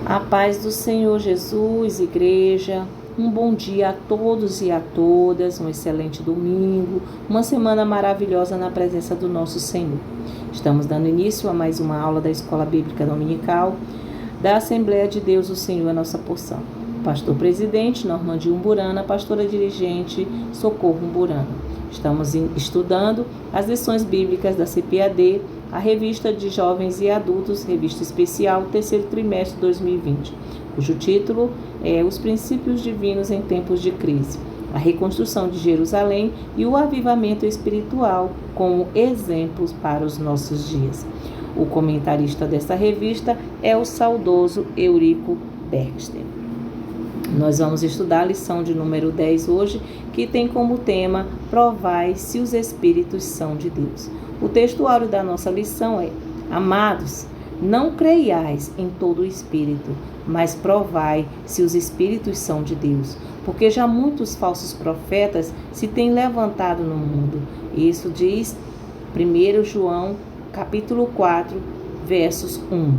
A paz do Senhor Jesus, igreja, um bom dia a todos e a todas, um excelente domingo, uma semana maravilhosa na presença do nosso Senhor. Estamos dando início a mais uma aula da Escola Bíblica Dominical da Assembleia de Deus, o Senhor é nossa porção. Pastor presidente, Normandinho Umburana, pastora dirigente, Socorro Umburana. Estamos estudando as lições bíblicas da CPAD, a revista de jovens e adultos, revista especial, terceiro trimestre de 2020, cujo título é Os Princípios Divinos em Tempos de Crise, a reconstrução de Jerusalém e o avivamento espiritual como exemplos para os nossos dias. O comentarista desta revista é o saudoso Eurico Bergster. Nós vamos estudar a lição de número 10 hoje, que tem como tema Provai se os Espíritos são de Deus. O textuário da nossa lição é: Amados, não creiais em todo o Espírito, mas provai se os Espíritos são de Deus, porque já muitos falsos profetas se têm levantado no mundo. Isso diz 1 João, capítulo 4, versos 1.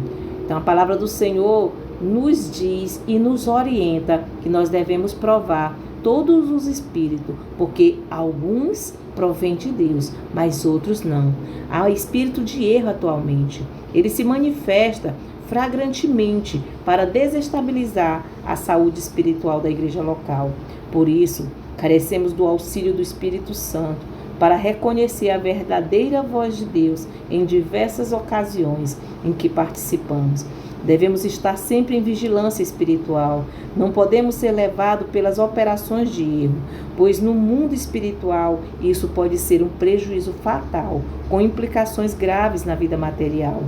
Então, a palavra do Senhor nos diz e nos orienta que nós devemos provar todos os espíritos, porque alguns provêm de Deus, mas outros não. Há espírito de erro atualmente. Ele se manifesta flagrantemente para desestabilizar a saúde espiritual da igreja local. Por isso, carecemos do auxílio do Espírito Santo para reconhecer a verdadeira voz de Deus em diversas ocasiões em que participamos. Devemos estar sempre em vigilância espiritual. Não podemos ser levados pelas operações de erro, pois no mundo espiritual isso pode ser um prejuízo fatal, com implicações graves na vida material.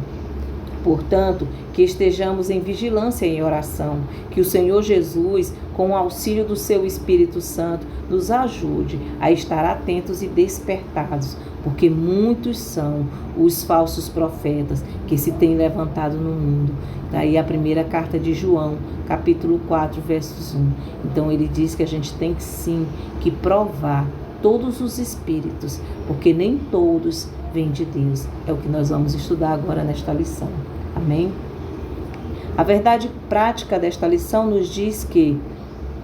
Portanto, que estejamos em vigilância e em oração, que o Senhor Jesus, com o auxílio do seu Espírito Santo, nos ajude a estar atentos e despertados, porque muitos são os falsos profetas que se têm levantado no mundo. Daí a primeira carta de João, capítulo 4, versos 1. Então ele diz que a gente tem sim que provar todos os espíritos, porque nem todos vêm de Deus. É o que nós vamos estudar agora nesta lição. Amém? A verdade prática desta lição nos diz que,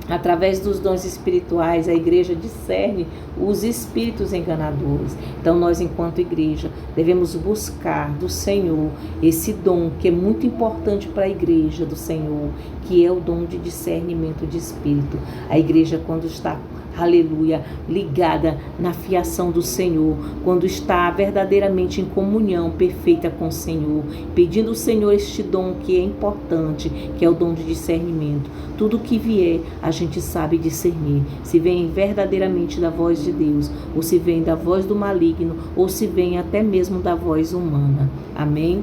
através dos dons espirituais, a igreja discerne os espíritos enganadores. Então, nós, enquanto igreja, devemos buscar do Senhor esse dom que é muito importante para a igreja do Senhor, que é o dom de discernimento de espírito. A igreja, quando está, aleluia, ligada na fiação do Senhor, quando está verdadeiramente em comunhão perfeita com o Senhor, pedindo ao Senhor este dom que é importante, que é o dom de discernimento. Tudo que vier, a gente sabe discernir, se vem verdadeiramente da voz de Deus, ou se vem da voz do maligno, ou se vem até mesmo da voz humana. Amém?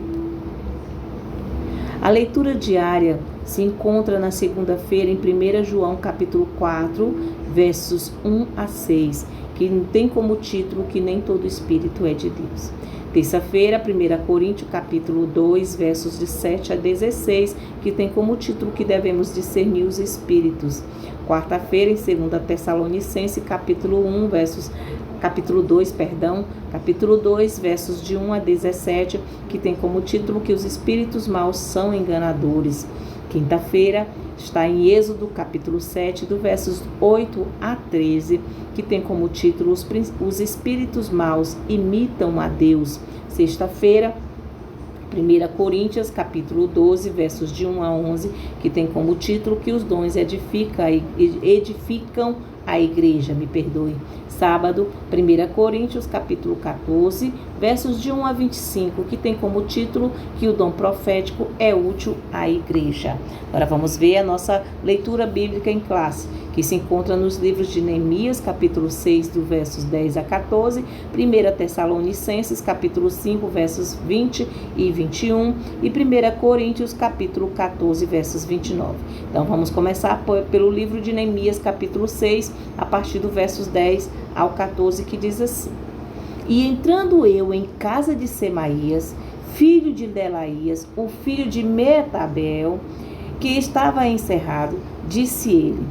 A leitura diária se encontra na segunda-feira em 1 João capítulo 4, versos 1 a 6, que tem como título que nem todo espírito é de Deus. Terça-feira, 1 Coríntios capítulo 2, versos de 7 a 16, que tem como título que devemos discernir os espíritos. Quarta-feira, em 2 Tessalonicenses capítulo 2, versos de 1 a 17, que tem como título que os espíritos maus são enganadores. Quinta-feira está em Êxodo, capítulo 7, do versos 8 a 13, que tem como título Os espíritos maus imitam a Deus. Sexta-feira, 1 Coríntios, capítulo 12, versos de 1 a 11, que tem como título que os dons edificam a igreja, Sábado, 1 Coríntios, capítulo 14, versos de 1 a 25, que tem como título que o dom profético é útil à igreja. Agora vamos ver a nossa leitura bíblica em classe, que se encontra nos livros de Neemias, capítulo 6, do versos 10 a 14, 1 Tessalonicenses, capítulo 5, versos 20 e 21, e 1 Coríntios, capítulo 14, versos 29. Então vamos começar pelo livro de Neemias, capítulo 6, a partir do versos 10 ao 14, que diz assim: E entrando eu em casa de Semaías, filho de Delaías, o filho de Metabel, que estava encerrado, disse ele: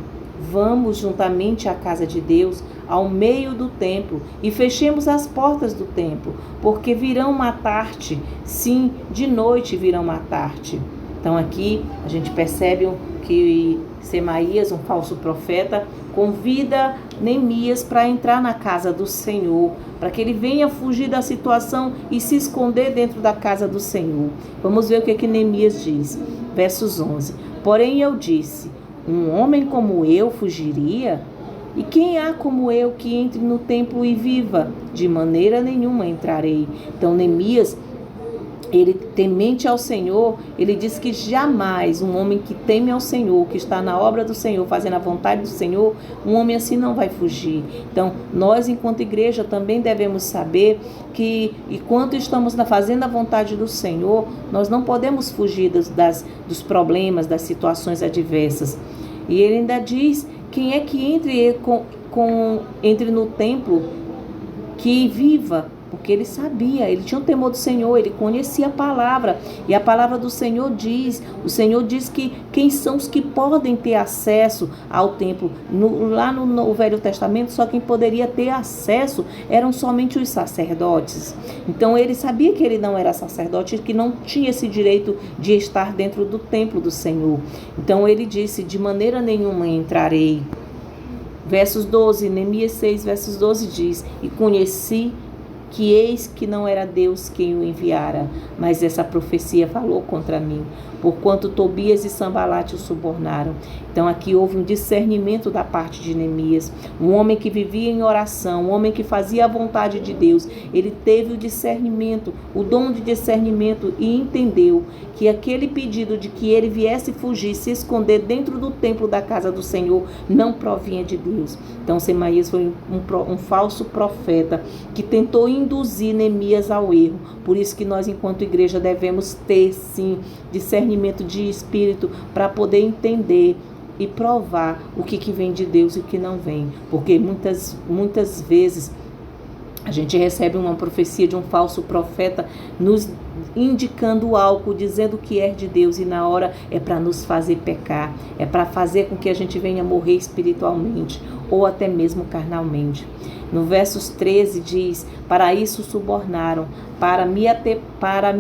Vamos juntamente à casa de Deus, ao meio do templo, e fechemos as portas do templo, porque virão matar-te, sim, de noite virão matar-te. Então aqui a gente percebe que Semaías, um falso profeta, convida Neemias para entrar na casa do Senhor, para que ele venha fugir da situação e se esconder dentro da casa do Senhor. Vamos ver o que Neemias diz. Versos 11. Porém eu disse, um homem como eu fugiria? E quem há como eu que entre no templo e viva? De maneira nenhuma entrarei. Então Neemias, ele temente ao Senhor, ele diz que jamais um homem que teme ao Senhor, que está na obra do Senhor, fazendo a vontade do Senhor, um homem assim não vai fugir. Então, nós, enquanto igreja, também devemos saber que, enquanto estamos fazendo a vontade do Senhor, nós não podemos fugir dos problemas, das situações adversas. E ele ainda diz, quem é que entre no templo, que viva? Porque ele sabia, ele tinha um temor do Senhor, ele conhecia a palavra. E a palavra do Senhor diz, o Senhor diz que quem são os que podem ter acesso ao templo. Lá no Velho Testamento, só quem poderia ter acesso eram somente os sacerdotes. Então ele sabia que ele não era sacerdote, que não tinha esse direito de estar dentro do templo do Senhor. Então ele disse, de maneira nenhuma entrarei. Versos 12, Neemias 6, versos 12 diz, e conheci que eis que não era Deus quem o enviara, mas essa profecia falou contra mim, porquanto Tobias e Sambalate o subornaram. Então aqui houve um discernimento da parte de Neemias, um homem que vivia em oração, um homem que fazia a vontade de Deus. Ele teve o discernimento, o dom de discernimento, e entendeu que aquele pedido de que ele viesse fugir, se esconder dentro do templo da casa do Senhor, não provinha de Deus. Então Semaías foi um falso profeta que tentou induzir Neemias ao erro. Por isso que nós, enquanto igreja, devemos ter sim discernimento de espírito para poder entender e provar o que vem de Deus e o que não vem. Porque muitas vezes a gente recebe uma profecia de um falso profeta nos indicando algo, dizendo que é de Deus, e na hora é para nos fazer pecar, é para fazer com que a gente venha morrer espiritualmente ou até mesmo carnalmente. No versos 13 diz, para isso subornaram, para me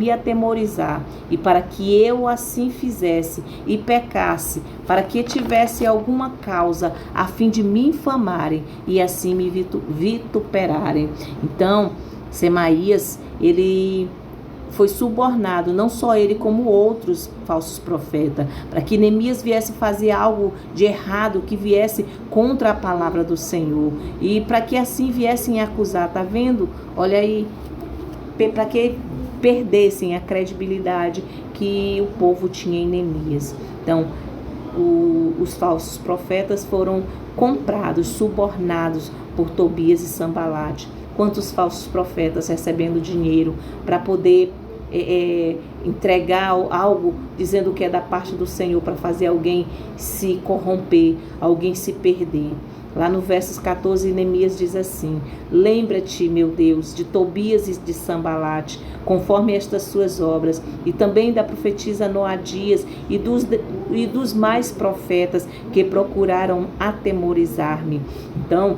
atemorizar, e para que eu assim fizesse e pecasse, para que tivesse alguma causa, a fim de me infamarem e assim me vituperarem. Então, Semaías, ele foi subornado, não só ele como outros falsos profetas, para que Neemias viesse fazer algo de errado, que viesse contra a palavra do Senhor, e para que assim viessem acusar, tá vendo? Olha aí, para que perdessem a credibilidade que o povo tinha em Neemias. Então, os falsos profetas foram comprados, subornados por Tobias e Sambalate. Quantos falsos profetas recebendo dinheiro para poder entregar algo, dizendo que é da parte do Senhor, para fazer alguém se corromper, alguém se perder. Lá no versos 14, Neemias diz assim, lembra-te, meu Deus, de Tobias e de Sambalate, conforme estas suas obras, e também da profetisa Noadias e dos mais profetas que procuraram atemorizar-me. Então,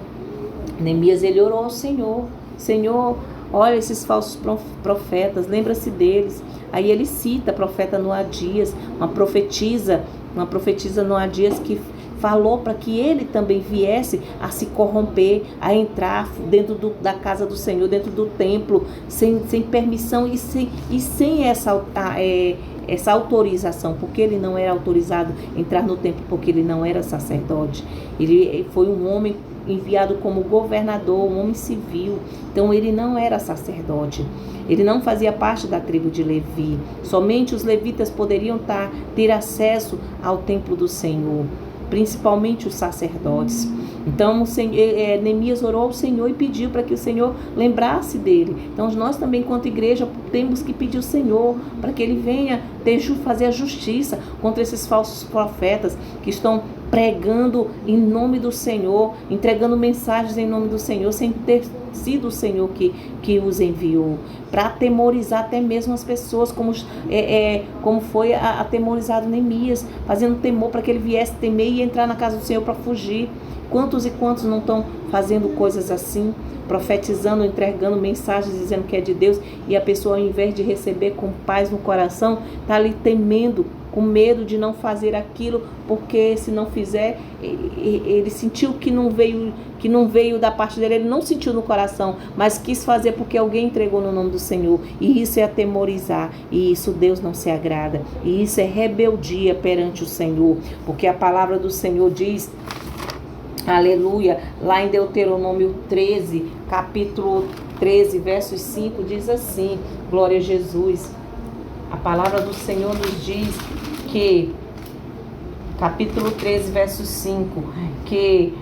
Neemias, ele orou ao Senhor, Senhor, olha esses falsos profetas, lembra-se deles. Aí ele cita a profeta Noadias, uma profetisa Noadias que falou para que ele também viesse a se corromper, a entrar dentro da casa do Senhor, dentro do templo, sem permissão e sem essa autorização, porque ele não era autorizado a entrar no templo, porque ele não era sacerdote. Ele foi um homem enviado como governador, um homem civil. Então ele não era sacerdote, ele não fazia parte da tribo de Levi. Somente os levitas poderiam ter acesso ao templo do Senhor, principalmente os sacerdotes. Então Neemias orou ao Senhor e pediu para que o Senhor lembrasse dele. Então nós também, enquanto igreja, temos que pedir ao Senhor para que ele venha fazer a justiça contra esses falsos profetas que estão pregando em nome do Senhor, entregando mensagens em nome do Senhor, sem ter sido o Senhor que os enviou, para atemorizar até mesmo as pessoas, como foi atemorizado Neemias, fazendo temor para que ele viesse temer e entrar na casa do Senhor para fugir. Quantos e quantos não estão fazendo coisas assim, profetizando, entregando mensagens, dizendo que é de Deus, e a pessoa, ao invés de receber com paz no coração, está ali temendo com medo de não fazer aquilo, porque se não fizer, ele sentiu que não veio da parte dele, ele não sentiu no coração, mas quis fazer porque alguém entregou no nome do Senhor. E isso é atemorizar, e isso Deus não se agrada, e isso é rebeldia perante o Senhor, porque a palavra do Senhor diz, aleluia, lá em Deuteronômio 13, capítulo 13, versos 5, diz assim, glória a Jesus. A palavra do Senhor nos diz que, capítulo 13, verso 5, que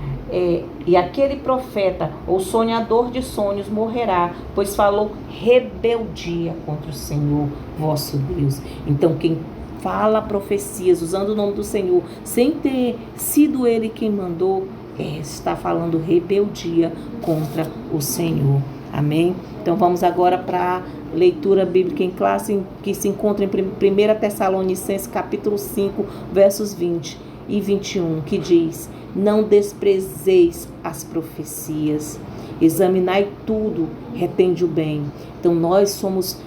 e aquele profeta ou sonhador de sonhos morrerá, pois falou rebeldia contra o Senhor, vosso Deus. Então, quem fala profecias usando o nome do Senhor, sem ter sido ele quem mandou, está falando rebeldia contra o Senhor. Amém? Então, vamos agora para a leitura bíblica em classe, que se encontra em 1 Tessalonicenses, capítulo 5, versos 20 e 21, que diz: não desprezeis as profecias, examinai tudo, retende o bem. Então, nós somos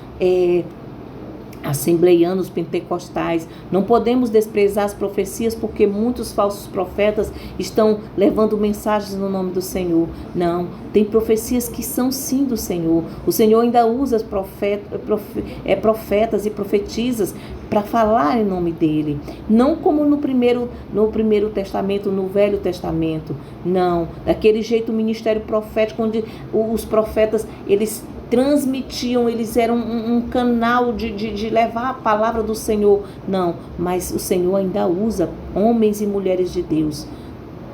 assembleianos pentecostais, não podemos desprezar as profecias, porque muitos falsos profetas estão levando mensagens no nome do Senhor. Não, tem profecias que são sim do Senhor. O Senhor ainda usa profetas e profetisas para falar em nome dele, não como no primeiro testamento, no Velho Testamento, não, daquele jeito o ministério profético, onde os profetas, eles transmitiam, eles eram um canal de levar a palavra do Senhor. Não, mas o Senhor ainda usa homens e mulheres de Deus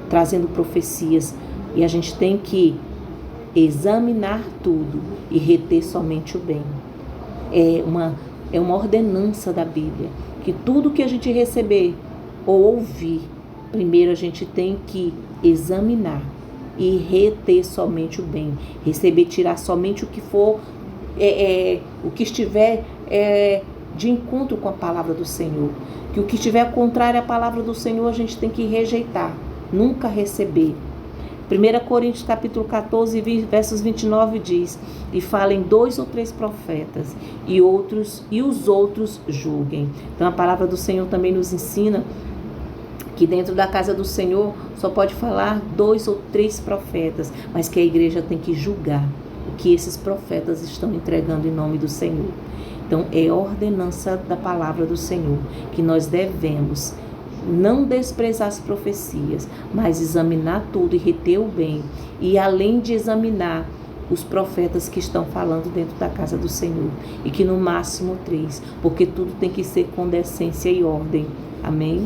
trazendo profecias, e a gente tem que examinar tudo e reter somente o bem. É uma ordenança da Bíblia, que tudo que a gente receber ou ouvir, primeiro a gente tem que examinar e reter somente o bem, receber, tirar somente o que for, o que estiver de encontro com a palavra do Senhor, que o que estiver contrário à palavra do Senhor a gente tem que rejeitar, nunca receber. 1 Coríntios capítulo 14, versos 29 diz: e falem 2 ou 3 profetas, e os outros julguem. Então a palavra do Senhor também nos ensina que dentro da casa do Senhor só pode falar 2 ou 3 profetas, mas que a igreja tem que julgar o que esses profetas estão entregando em nome do Senhor. Então é ordenança da palavra do Senhor, que nós devemos não desprezar as profecias, mas examinar tudo e reter o bem, e além de examinar os profetas que estão falando dentro da casa do Senhor, e que no máximo 3, porque tudo tem que ser com decência e ordem. Amém?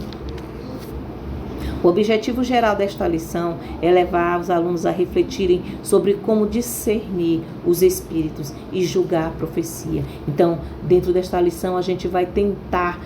O objetivo geral desta lição é levar os alunos a refletirem sobre como discernir os espíritos e julgar a profecia. Então, dentro desta lição, a gente vai tentar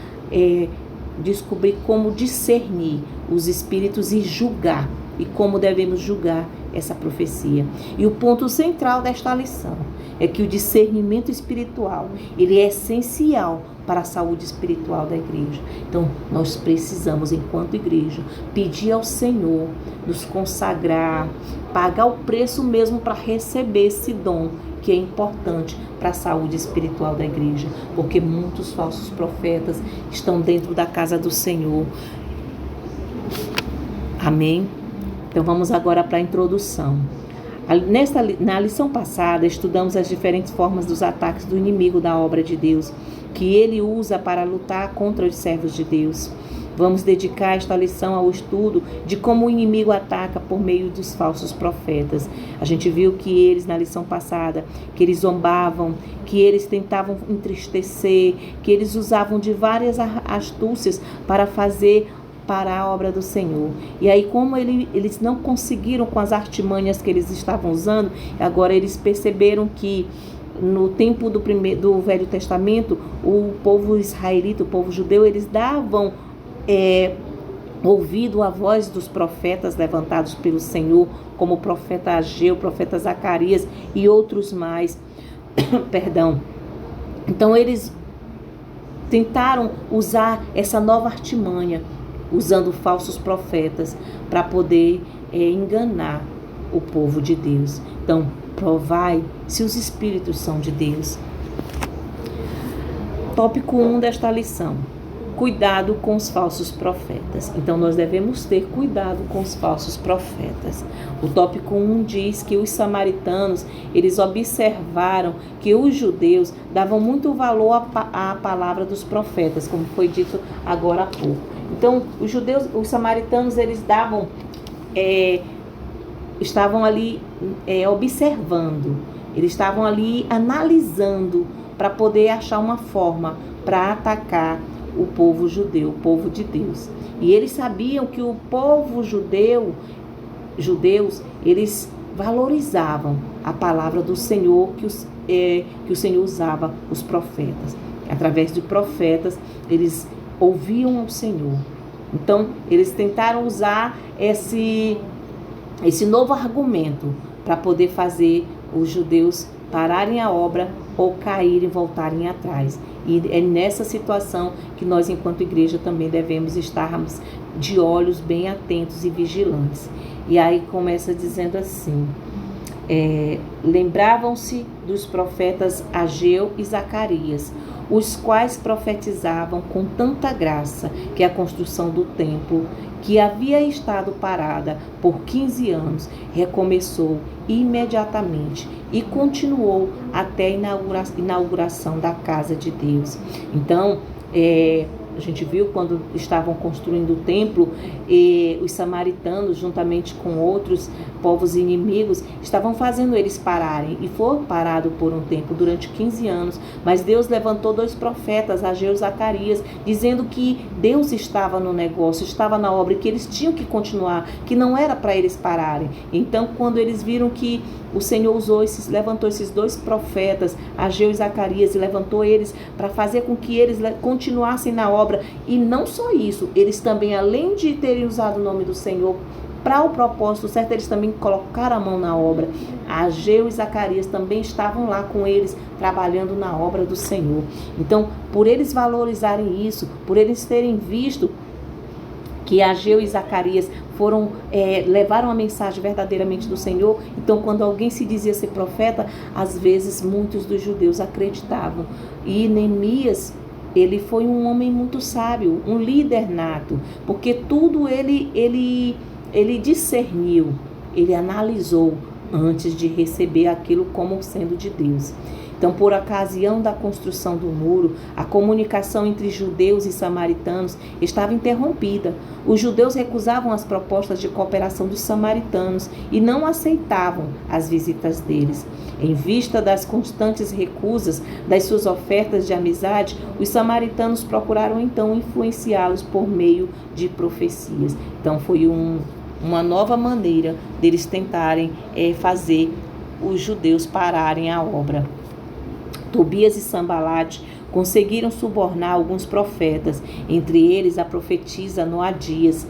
descobrir como discernir os espíritos e julgar, e como devemos julgar essa profecia. E o ponto central desta lição é que o discernimento espiritual, ele é essencial para a saúde espiritual da igreja. Então, nós precisamos, enquanto igreja, pedir ao Senhor, nos consagrar, pagar o preço mesmo para receber esse dom, que é importante para a saúde espiritual da igreja, porque muitos falsos profetas estão dentro da casa do Senhor. Amém? Então, vamos agora para a introdução. Na lição passada, estudamos as diferentes formas dos ataques do inimigo da obra de Deus, que ele usa para lutar contra os servos de Deus. Vamos dedicar esta lição ao estudo de como o inimigo ataca por meio dos falsos profetas. A gente viu que eles, na lição passada, que eles zombavam, que eles tentavam entristecer, que eles usavam de várias astúcias para fazer para a obra do Senhor. E aí, como eles não conseguiram com as artimanhas que eles estavam usando, agora eles perceberam que no tempo do Velho Testamento, o povo israelita, o povo judeu, eles davam ouvido à voz dos profetas levantados pelo Senhor, como o profeta Ageu, o profeta Zacarias e outros mais. Perdão. Então, eles tentaram usar essa nova artimanha, usando falsos profetas, para poder enganar o povo de Deus. Então, provai se os espíritos são de Deus. Tópico 1 desta lição: Cuidado com os falsos profetas. Então, nós devemos ter cuidado com os falsos profetas. O tópico 1 diz que os samaritanos, eles observaram que os judeus davam muito valor à palavra dos profetas, como foi dito agora há pouco. Então, os samaritanos, eles estavam ali observando, eles estavam ali analisando para poder achar uma forma para atacar o povo judeu, o povo de Deus. E eles sabiam que o povo judeus, eles valorizavam a palavra do Senhor, que o Senhor usava os profetas. Através de profetas, eles ouviam o Senhor. Então, eles tentaram usar esse novo argumento para poder fazer os judeus pararem a obra ou caírem e voltarem atrás. E é nessa situação que nós, enquanto igreja, também devemos estarmos de olhos bem atentos e vigilantes. E aí começa dizendo assim: lembravam-se dos profetas Ageu e Zacarias, os quais profetizavam com tanta graça que a construção do templo, que havia estado parada por 15 anos, recomeçou imediatamente e continuou até a inauguração da casa de Deus. Então, a gente viu quando estavam construindo o templo, os samaritanos, juntamente com outros povos inimigos, estavam fazendo eles pararem. E foi parado por um tempo, durante 15 anos. Mas Deus levantou 2 profetas, Ageu e Zacarias, dizendo que Deus estava no negócio, estava na obra, e que eles tinham que continuar, que não era para eles pararem. Então, quando eles viram que o Senhor levantou esses 2 profetas, Ageu e Zacarias, e levantou eles para fazer com que eles continuassem na obra. E não só isso, eles também, além de terem usado o nome do Senhor para o propósito certo, eles também colocaram a mão na obra. Ageu e Zacarias também estavam lá com eles, trabalhando na obra do Senhor. Então, por eles valorizarem isso, por eles terem visto que Ageu e Zacarias levaram a mensagem verdadeiramente do Senhor. Então, quando alguém se dizia ser profeta, às vezes muitos dos judeus acreditavam. E Neemias, ele foi um homem muito sábio, um líder nato, porque tudo ele discerniu, ele analisou antes de receber aquilo como sendo de Deus. Então, por ocasião da construção do muro, a comunicação entre judeus e samaritanos estava interrompida. Os judeus recusavam as propostas de cooperação dos samaritanos e não aceitavam as visitas deles. Em vista das constantes recusas das suas ofertas de amizade, os samaritanos procuraram então influenciá-los por meio de profecias. Então, foi uma nova maneira deles tentarem fazer os judeus pararem a obra. Tobias e Sambalate conseguiram subornar alguns profetas, entre eles a profetisa Noadias,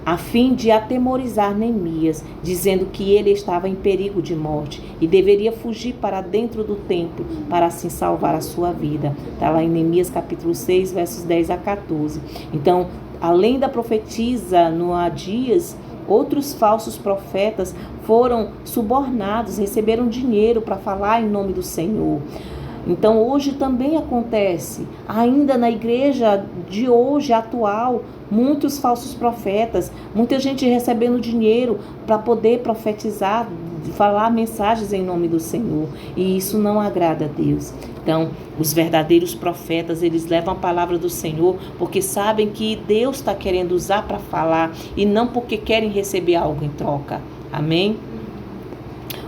a fim de atemorizar Neemias, dizendo que ele estava em perigo de morte e deveria fugir para dentro do templo para assim salvar a sua vida. Está lá em Neemias capítulo 6, versos 10 a 14. Então, além da profetisa Noadias, outros falsos profetas foram subornados, receberam dinheiro para falar em nome do Senhor. Então, hoje também acontece, ainda na igreja de hoje, atual, muitos falsos profetas, muita gente recebendo dinheiro para poder profetizar, falar mensagens em nome do Senhor. E isso não agrada a Deus. Então, os verdadeiros profetas, eles levam a palavra do Senhor porque sabem que Deus está querendo usar para falar e não porque querem receber algo em troca. Amém?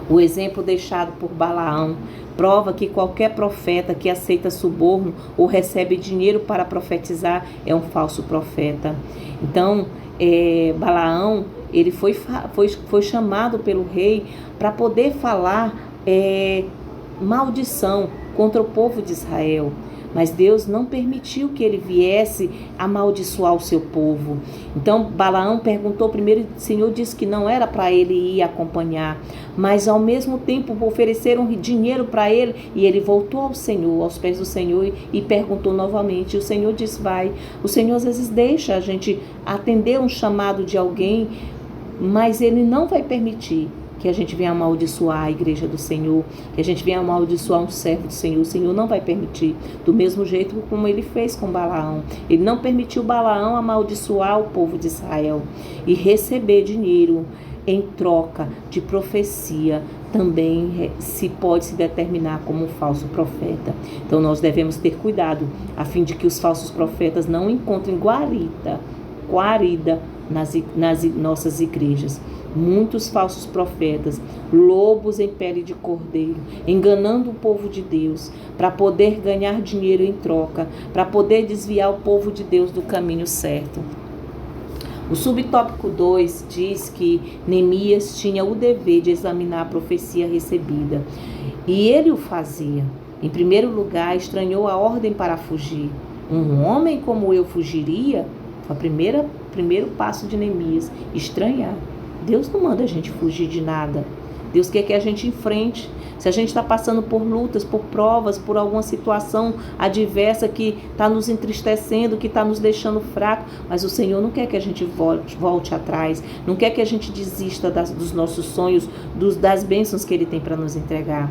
O exemplo deixado por Balaão prova que qualquer profeta que aceita suborno ou recebe dinheiro para profetizar é um falso profeta. Então, Balaão, ele foi chamado pelo rei para poder falar maldição contra o povo de Israel. Mas Deus não permitiu que ele viesse amaldiçoar o seu povo. Então Balaão perguntou primeiro, o Senhor disse que não era para ele ir acompanhar, mas ao mesmo tempo ofereceram dinheiro para ele, e ele voltou ao Senhor, aos pés do Senhor, e perguntou novamente. O Senhor disse, vai. O Senhor às vezes deixa a gente atender um chamado de alguém, mas ele não vai permitir que a gente venha amaldiçoar a igreja do Senhor, que a gente venha amaldiçoar um servo do Senhor. O Senhor não vai permitir, do mesmo jeito como ele fez com Balaão. Ele não permitiu Balaão amaldiçoar o povo de Israel e receber dinheiro em troca de profecia. Também pode se determinar como um falso profeta. Então nós devemos ter cuidado, a fim de que os falsos profetas não encontrem guarida nas nossas igrejas. Muitos falsos profetas, lobos em pele de cordeiro, enganando o povo de Deus, para poder ganhar dinheiro em troca, para poder desviar o povo de Deus do caminho certo. O subtópico 2 diz que Neemias tinha o dever de examinar a profecia recebida. E ele o fazia. Em primeiro lugar, estranhou a ordem para fugir. Um homem como eu fugiria? Foi o primeiro passo de Neemias, estranhar. Deus não manda a gente fugir de nada. Deus quer que a gente enfrente. Se a gente está passando por lutas, por provas, por alguma situação adversa que está nos entristecendo, que está nos deixando fraco, mas o Senhor não quer que a gente volte atrás, não quer que a gente desista dos nossos sonhos, das bênçãos que Ele tem para nos entregar.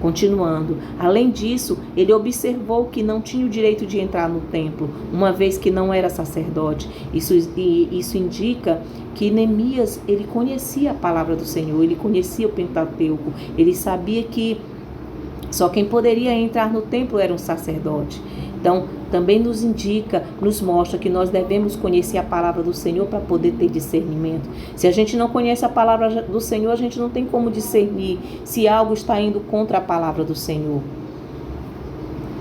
Continuando, além disso, ele observou que não tinha o direito de entrar no templo, uma vez que não era sacerdote. Isso indica que Neemias, ele conhecia a palavra do Senhor, ele conhecia o Pentateuco, ele sabia que só quem poderia entrar no templo era um sacerdote. Então, também nos mostra que nós devemos conhecer a palavra do Senhor para poder ter discernimento. Se a gente não conhece a palavra do Senhor, a gente não tem como discernir se algo está indo contra a palavra do Senhor.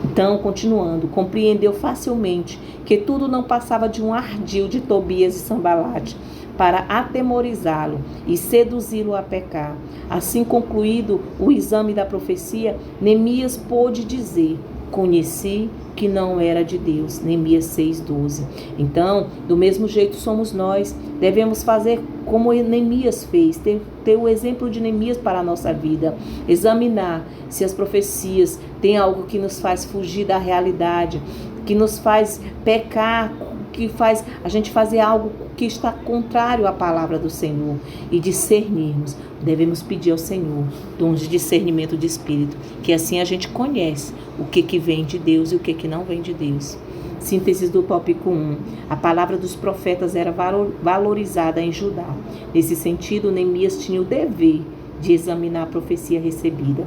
Então, continuando, compreendeu facilmente que tudo não passava de um ardil de Tobias e Sambalate para atemorizá-lo e seduzi-lo a pecar. Assim concluído o exame da profecia, Neemias pôde dizer: conheci que não era de Deus. Neemias 6:12. Então, do mesmo jeito somos nós. Devemos fazer como Neemias fez, ter o exemplo de Neemias para a nossa vida. Examinar se as profecias têm algo que nos faz fugir da realidade, que nos faz pecar, que faz a gente fazer algo que está contrário à palavra do Senhor, e discernirmos. Devemos pedir ao Senhor dons de discernimento de espírito, que assim a gente conhece o que vem de Deus e o que não vem de Deus. Síntese do tópico 1. A palavra dos profetas era valorizada em Judá. Nesse sentido, Neemias tinha o dever de examinar a profecia recebida.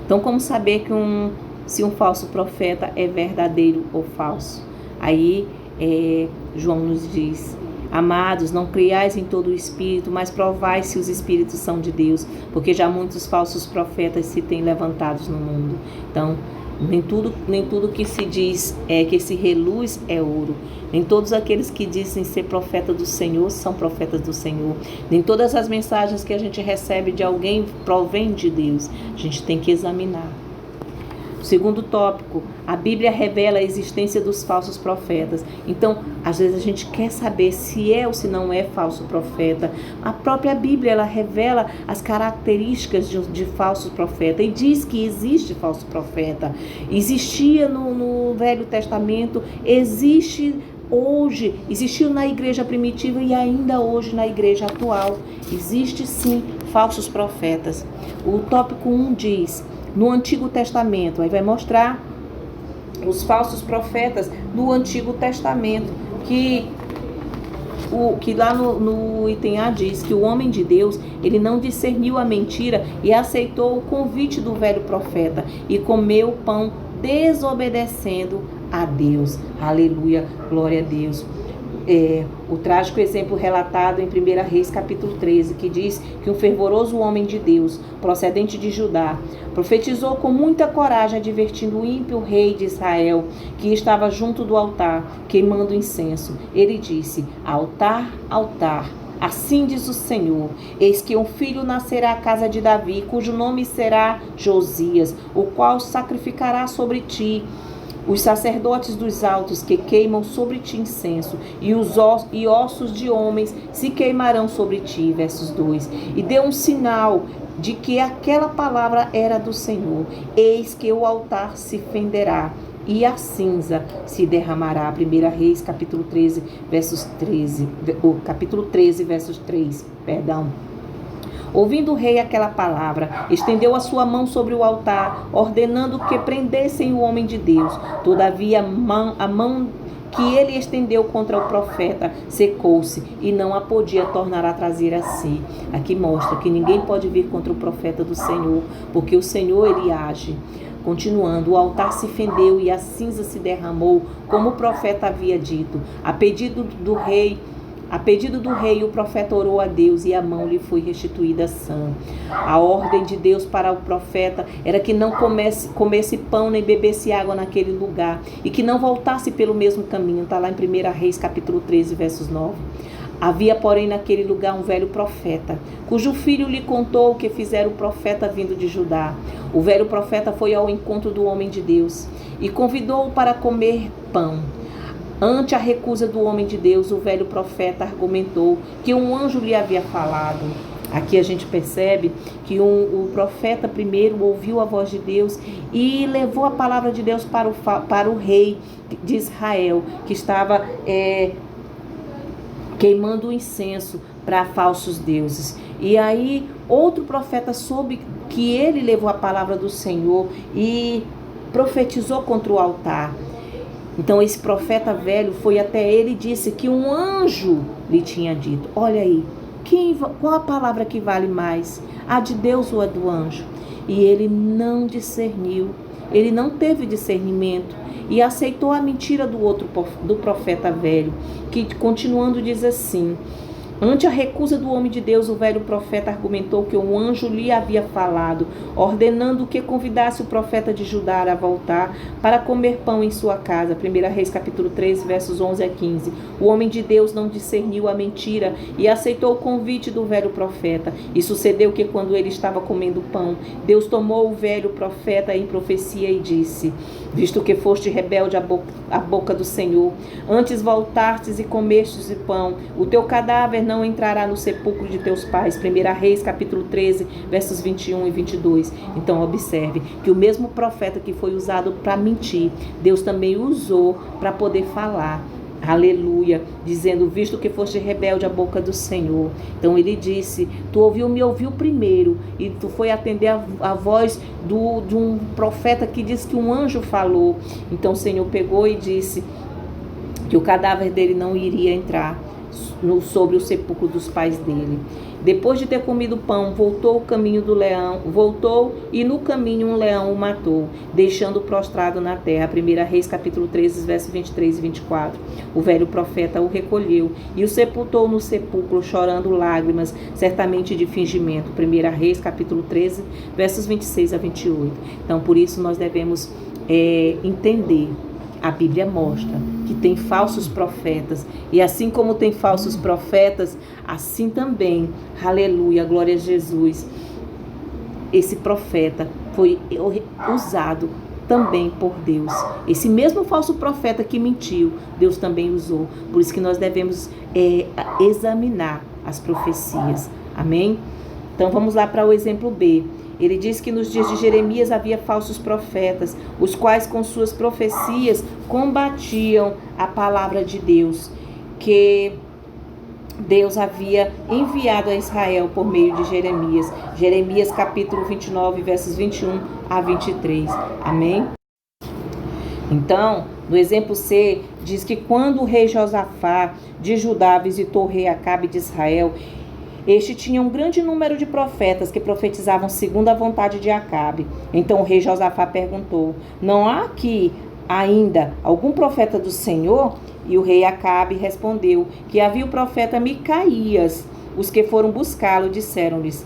Então, como saber se um falso profeta é verdadeiro ou falso? Aí João nos diz: amados, não creiais em todo o espírito, mas provai se os espíritos são de Deus, porque já muitos falsos profetas se têm levantados no mundo. Então, nem tudo que se diz que se reluz é ouro. Nem todos aqueles que dizem ser profeta do Senhor são profetas do Senhor. Nem todas as mensagens que a gente recebe de alguém provém de Deus. A gente tem que examinar. Segundo tópico, a Bíblia revela a existência dos falsos profetas. Então, às vezes a gente quer saber se é ou se não é falso profeta. A própria Bíblia, ela revela as características de falso profeta e diz que existe falso profeta. Existia no Velho Testamento, existe hoje, existiu na igreja primitiva e ainda hoje na igreja atual. Existe sim falsos profetas. O tópico 1 diz: no Antigo Testamento, aí vai mostrar os falsos profetas no Antigo Testamento, que lá no item A diz que o homem de Deus, ele não discerniu a mentira e aceitou o convite do velho profeta e comeu o pão desobedecendo a Deus. Aleluia, glória a Deus. O trágico exemplo relatado em 1 Reis capítulo 13, que diz que um fervoroso homem de Deus, procedente de Judá, profetizou com muita coragem, advertindo o ímpio rei de Israel, que estava junto do altar, queimando incenso. Ele disse: altar, altar, assim diz o Senhor, eis que um filho nascerá à casa de Davi, cujo nome será Josias, o qual sacrificará sobre ti os sacerdotes dos altos que queimam sobre ti incenso, e ossos de homens se queimarão sobre ti. Versos 2. E deu um sinal de que aquela palavra era do Senhor. Eis que o altar se fenderá e a cinza se derramará. 1 Reis, capítulo 13, versos 13. O capítulo 13, versos 3, perdão. Ouvindo o rei aquela palavra, estendeu a sua mão sobre o altar, ordenando que prendessem o homem de Deus. Todavia, a mão que ele estendeu contra o profeta secou-se e não a podia tornar a trazer a si. Aqui mostra que ninguém pode vir contra o profeta do Senhor, porque o Senhor, ele age. Continuando, o altar se fendeu e a cinza se derramou, como o profeta havia dito. A pedido do rei, o profeta orou a Deus e a mão lhe foi restituída sã. A ordem de Deus para o profeta era que não comesse pão nem bebesse água naquele lugar e que não voltasse pelo mesmo caminho. Está lá em 1 Reis, capítulo 13, versos 9. Havia, porém, naquele lugar um velho profeta, cujo filho lhe contou o que fizera o profeta vindo de Judá. O velho profeta foi ao encontro do homem de Deus e convidou-o para comer pão. Ante a recusa do homem de Deus, o velho profeta argumentou que um anjo lhe havia falado. Aqui a gente percebe que o profeta primeiro ouviu a voz de Deus e levou a palavra de Deus para o rei de Israel, que estava queimando o incenso para falsos deuses. E aí outro profeta soube que ele levou a palavra do Senhor e profetizou contra o altar. Então esse profeta velho foi até ele e disse que um anjo lhe tinha dito. Olha aí, qual a palavra que vale mais? A de Deus ou a do anjo? E ele não discerniu, ele não teve discernimento e aceitou a mentira do profeta velho, que continuando diz assim: ante a recusa do homem de Deus, o velho profeta argumentou que um anjo lhe havia falado, ordenando que convidasse o profeta de Judá a voltar para comer pão em sua casa. 1 Reis, capítulo 13, versos 11 a 15. O homem de Deus não discerniu a mentira e aceitou o convite do velho profeta. E sucedeu que, quando ele estava comendo pão, Deus tomou o velho profeta em profecia e disse: visto que foste rebelde à boca do Senhor, antes voltastes e comestes o pão, o teu cadáver não entrará no sepulcro de teus pais. 1 Reis, capítulo 13, versos 21 e 22. Então observe que o mesmo profeta que foi usado para mentir, Deus também usou para poder falar. Aleluia, dizendo: visto que foste rebelde à boca do Senhor. Então ele disse: tu me ouviu primeiro e tu foi atender a voz de um profeta que disse que um anjo falou. Então o Senhor pegou e disse que o cadáver dele não iria entrar sobre o sepulcro dos pais dele. Depois de ter comido pão, voltou e no caminho um leão o matou, deixando-o prostrado na terra. 1 Reis, capítulo 13, versos 23 e 24. O velho profeta o recolheu e o sepultou no sepulcro, chorando lágrimas, certamente de fingimento. 1 Reis, capítulo 13, versos 26 a 28. Então, por isso nós devemos entender. A Bíblia mostra que tem falsos profetas. E assim como tem falsos profetas, assim também, aleluia, glória a Jesus, esse profeta foi usado também por Deus. Esse mesmo falso profeta que mentiu, Deus também usou. Por isso que nós devemos examinar as profecias. Amém? Então vamos lá para o exemplo B. Ele diz que nos dias de Jeremias havia falsos profetas, os quais com suas profecias combatiam a palavra de Deus, que Deus havia enviado a Israel por meio de Jeremias. Jeremias capítulo 29, versos 21 a 23. Amém? Então, no exemplo C, diz que quando o rei Josafá de Judá visitou o rei Acabe de Israel, este tinha um grande número de profetas que profetizavam segundo a vontade de Acabe. Então o rei Josafá perguntou: não há aqui ainda algum profeta do Senhor? E o rei Acabe respondeu que havia o profeta Micaías. Os que foram buscá-lo disseram-lhes.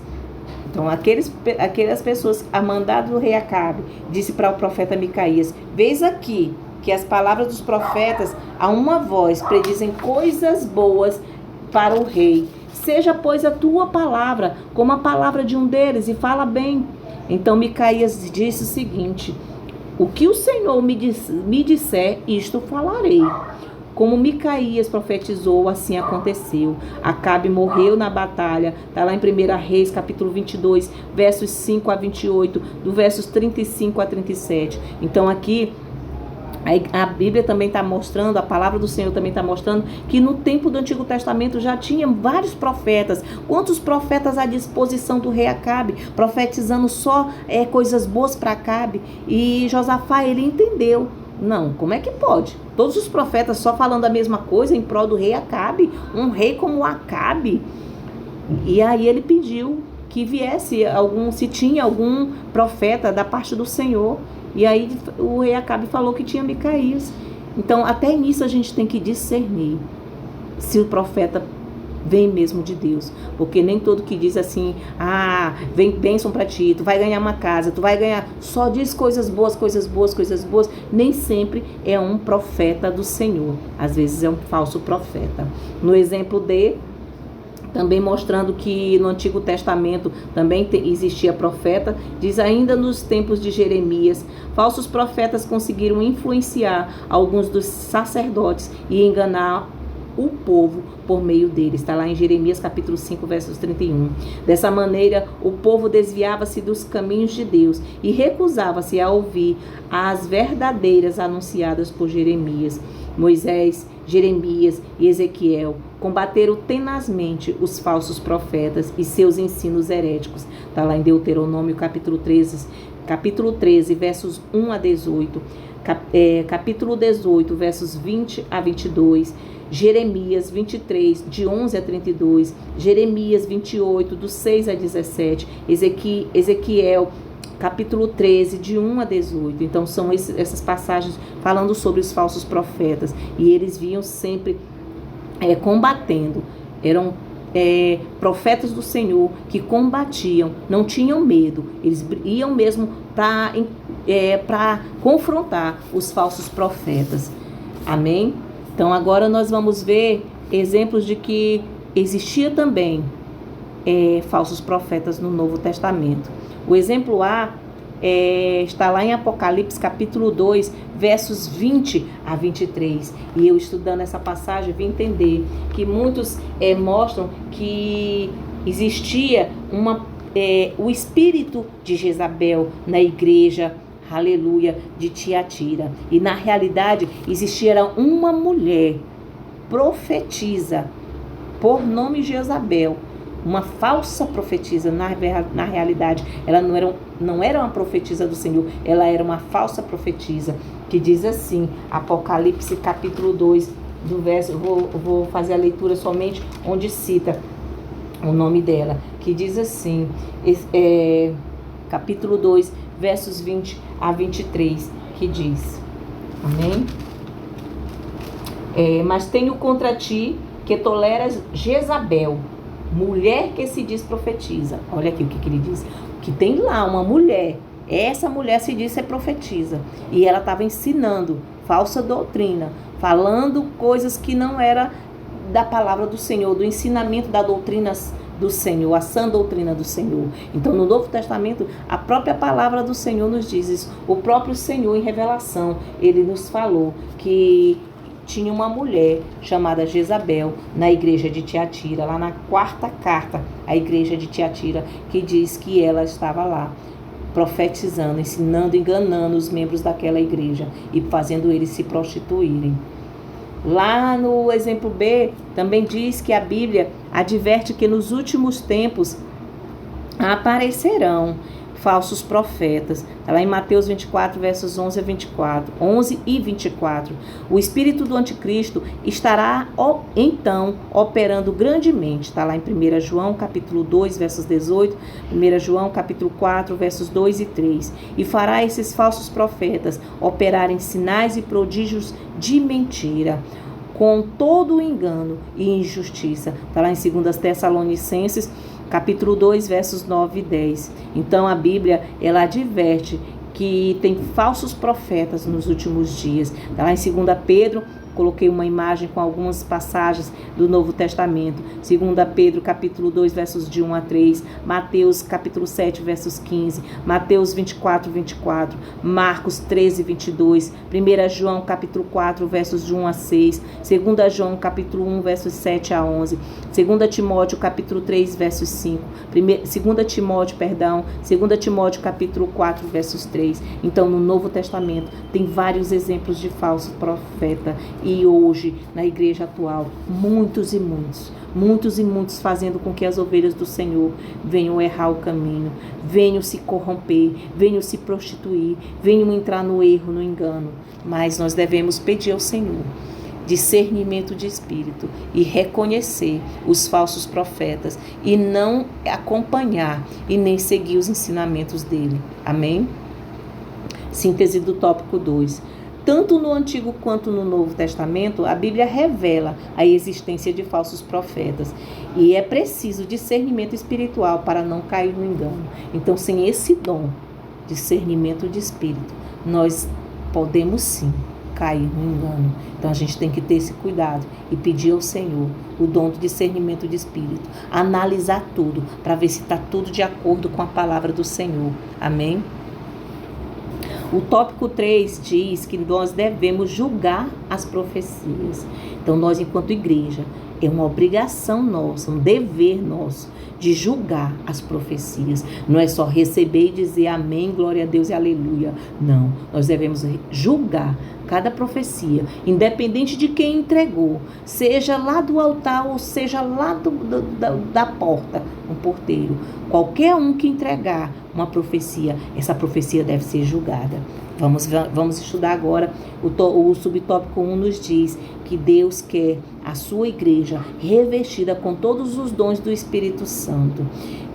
Então aquelas pessoas, a mandado do rei Acabe, disse para o profeta Micaías: vês aqui que as palavras dos profetas a uma voz predizem coisas boas para o rei. Seja, pois, a tua palavra como a palavra de um deles, e fala bem. Então Micaías disse o seguinte: o que o Senhor me disser, isto falarei. Como Micaías profetizou, assim aconteceu. Acabe morreu na batalha. Está lá em 1 Reis, capítulo 22, versos 5 a 28, do versos 35 a 37. Então aqui A Bíblia também está mostrando, a palavra do Senhor também está mostrando que no tempo do Antigo Testamento já tinha vários profetas. Quantos profetas à disposição do rei Acabe, profetizando só coisas boas para Acabe? E Josafá, ele entendeu. Não, como é que pode? Todos os profetas só falando a mesma coisa em prol do rei Acabe, um rei como Acabe. E aí ele pediu que viesse se tinha algum profeta da parte do Senhor. E aí o rei Acabe falou que tinha Micaías. Então até nisso a gente tem que discernir se o profeta vem mesmo de Deus. Porque nem todo que diz assim, vem bênção para ti, tu vai ganhar uma casa, tu vai ganhar, só diz coisas boas, coisas boas, coisas boas, nem sempre é um profeta do Senhor. Às vezes é um falso profeta. No exemplo também mostrando que no Antigo Testamento também existia profeta, diz ainda nos tempos de Jeremias, falsos profetas conseguiram influenciar alguns dos sacerdotes e enganar o povo por meio deles. Está lá em Jeremias capítulo 5, versos 31. Dessa maneira, o povo desviava-se dos caminhos de Deus e recusava-se a ouvir as verdadeiras anunciadas por Jeremias. Moisés, Jeremias e Ezequiel combateram tenazmente os falsos profetas e seus ensinos heréticos. Está lá em Deuteronômio capítulo 13, versos 1 a 18. Capítulo 18, versos 20 a 22. Jeremias 23, de 11 a 32. Jeremias 28, do 6 a 17. Ezequiel capítulo 13, de 1 a 18. Então são essas passagens falando sobre os falsos profetas. E eles vinham sempre combatendo. Eram profetas do Senhor que combatiam, não tinham medo. Eles iam mesmo para confrontar os falsos profetas. Amém? Então agora nós vamos ver exemplos de que existia também falsos profetas no Novo Testamento. O exemplo A está lá em Apocalipse capítulo 2, versos 20 a 23. E eu estudando essa passagem vim entender que muitos mostram que existia o espírito de Jezabel na igreja, aleluia, de Tiatira. E na realidade existia uma mulher profetisa por nome Jezabel, uma falsa profetisa. Na realidade ela não era uma profetisa do Senhor, ela era uma falsa profetisa, que diz assim, Apocalipse capítulo 2, do verso, vou fazer a leitura somente onde cita o nome dela, que diz assim, capítulo 2, versos 20 a 23, que diz, amém? Mas tenho contra ti que toleras Jezabel, mulher que se diz profetiza. Olha aqui o que ele diz, que tem lá uma mulher, essa mulher se diz ser profetisa, e ela estava ensinando falsa doutrina, falando coisas que não era da palavra do Senhor, do ensinamento da doutrina do Senhor, a sã doutrina do Senhor. Então no Novo Testamento a própria palavra do Senhor nos diz isso. O próprio Senhor em revelação, ele nos falou que tinha uma mulher chamada Jezabel na igreja de Tiatira, lá na 4ª carta à igreja de Tiatira, que diz que ela estava lá profetizando, ensinando, enganando os membros daquela igreja e fazendo eles se prostituírem. Lá no exemplo B, também diz que a Bíblia adverte que nos últimos tempos aparecerão falsos profetas. Está lá em Mateus 24, versos 11 e 24. O espírito do anticristo estará então operando grandemente. Está lá em 1 João capítulo 2, versos 18, 1 João capítulo 4, versos 2 e 3. E fará esses falsos profetas operarem sinais e prodígios de mentira, com todo o engano e injustiça. Está lá em 2 Tessalonicenses capítulo 2, versos 9 e 10. Então a Bíblia, ela adverte que tem falsos profetas nos últimos dias. Está lá em 2 Pedro coloquei uma imagem com algumas passagens do Novo Testamento. 2 Pedro, capítulo 2, versos de 1 a 3. Mateus, capítulo 7, versos 15. Mateus 24, 24. Marcos 13, 22. 1 João, capítulo 4, versos de 1 a 6. 2 João, capítulo 1, versos 7 a 11. 2 Timóteo, capítulo 3, versos 5. 2 Timóteo, capítulo 4, versos 3. Então, no Novo Testamento, tem vários exemplos de falso profeta. E hoje, na igreja atual, muitos e muitos fazendo com que as ovelhas do Senhor venham errar o caminho, venham se corromper, venham se prostituir, venham entrar no erro, no engano. Mas nós devemos pedir ao Senhor discernimento de espírito e reconhecer os falsos profetas e não acompanhar e nem seguir os ensinamentos dele. Amém? Síntese do tópico 2. Tanto no Antigo quanto no Novo Testamento, a Bíblia revela a existência de falsos profetas. E é preciso discernimento espiritual para não cair no engano. Então, sem esse dom, discernimento de espírito, nós podemos sim cair no engano. Então, a gente tem que ter esse cuidado e pedir ao Senhor o dom do discernimento de espírito. Analisar tudo para ver se está tudo de acordo com a palavra do Senhor. Amém? O tópico 3 diz que nós devemos julgar as profecias. Então, nós, enquanto igreja, é uma obrigação nossa, um dever nosso de julgar as profecias. Não é só receber e dizer amém, glória a Deus e aleluia. Não, nós devemos julgar cada profecia, independente de quem entregou, seja lá do altar ou seja lá da porta, um porteiro. Qualquer um que entregar uma profecia, essa profecia deve ser julgada. Vamos estudar agora. O subtópico 1 nos diz que Deus quer a sua igreja revestida com todos os dons do Espírito Santo.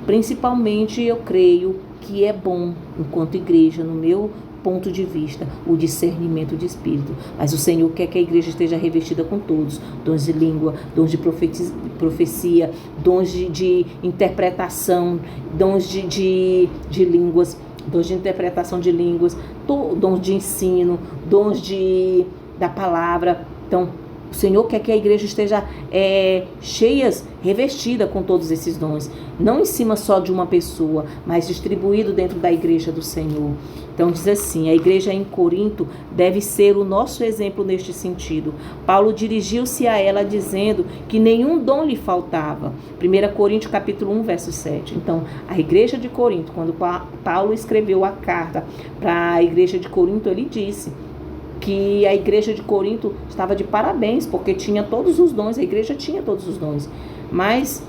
Principalmente, eu creio que é bom, enquanto igreja, no meu ponto de vista, o discernimento de espírito. Mas o Senhor quer que a igreja esteja revestida com todos: dons de língua, dons de profecia, dons de interpretação, dons de línguas, dons de interpretação de línguas, dons de ensino, dons da palavra. Então, o Senhor quer que a igreja esteja revestida com todos esses dons. Não em cima só de uma pessoa, mas distribuído dentro da igreja do Senhor. Então diz assim: a igreja em Corinto deve ser o nosso exemplo neste sentido. Paulo dirigiu-se a ela dizendo que nenhum dom lhe faltava. 1 Coríntios capítulo 1, verso 7. Então, a igreja de Corinto, quando Paulo escreveu a carta para a igreja de Corinto, ele disse que a igreja de Corinto estava de parabéns, porque tinha todos os dons, a igreja tinha todos os dons, mas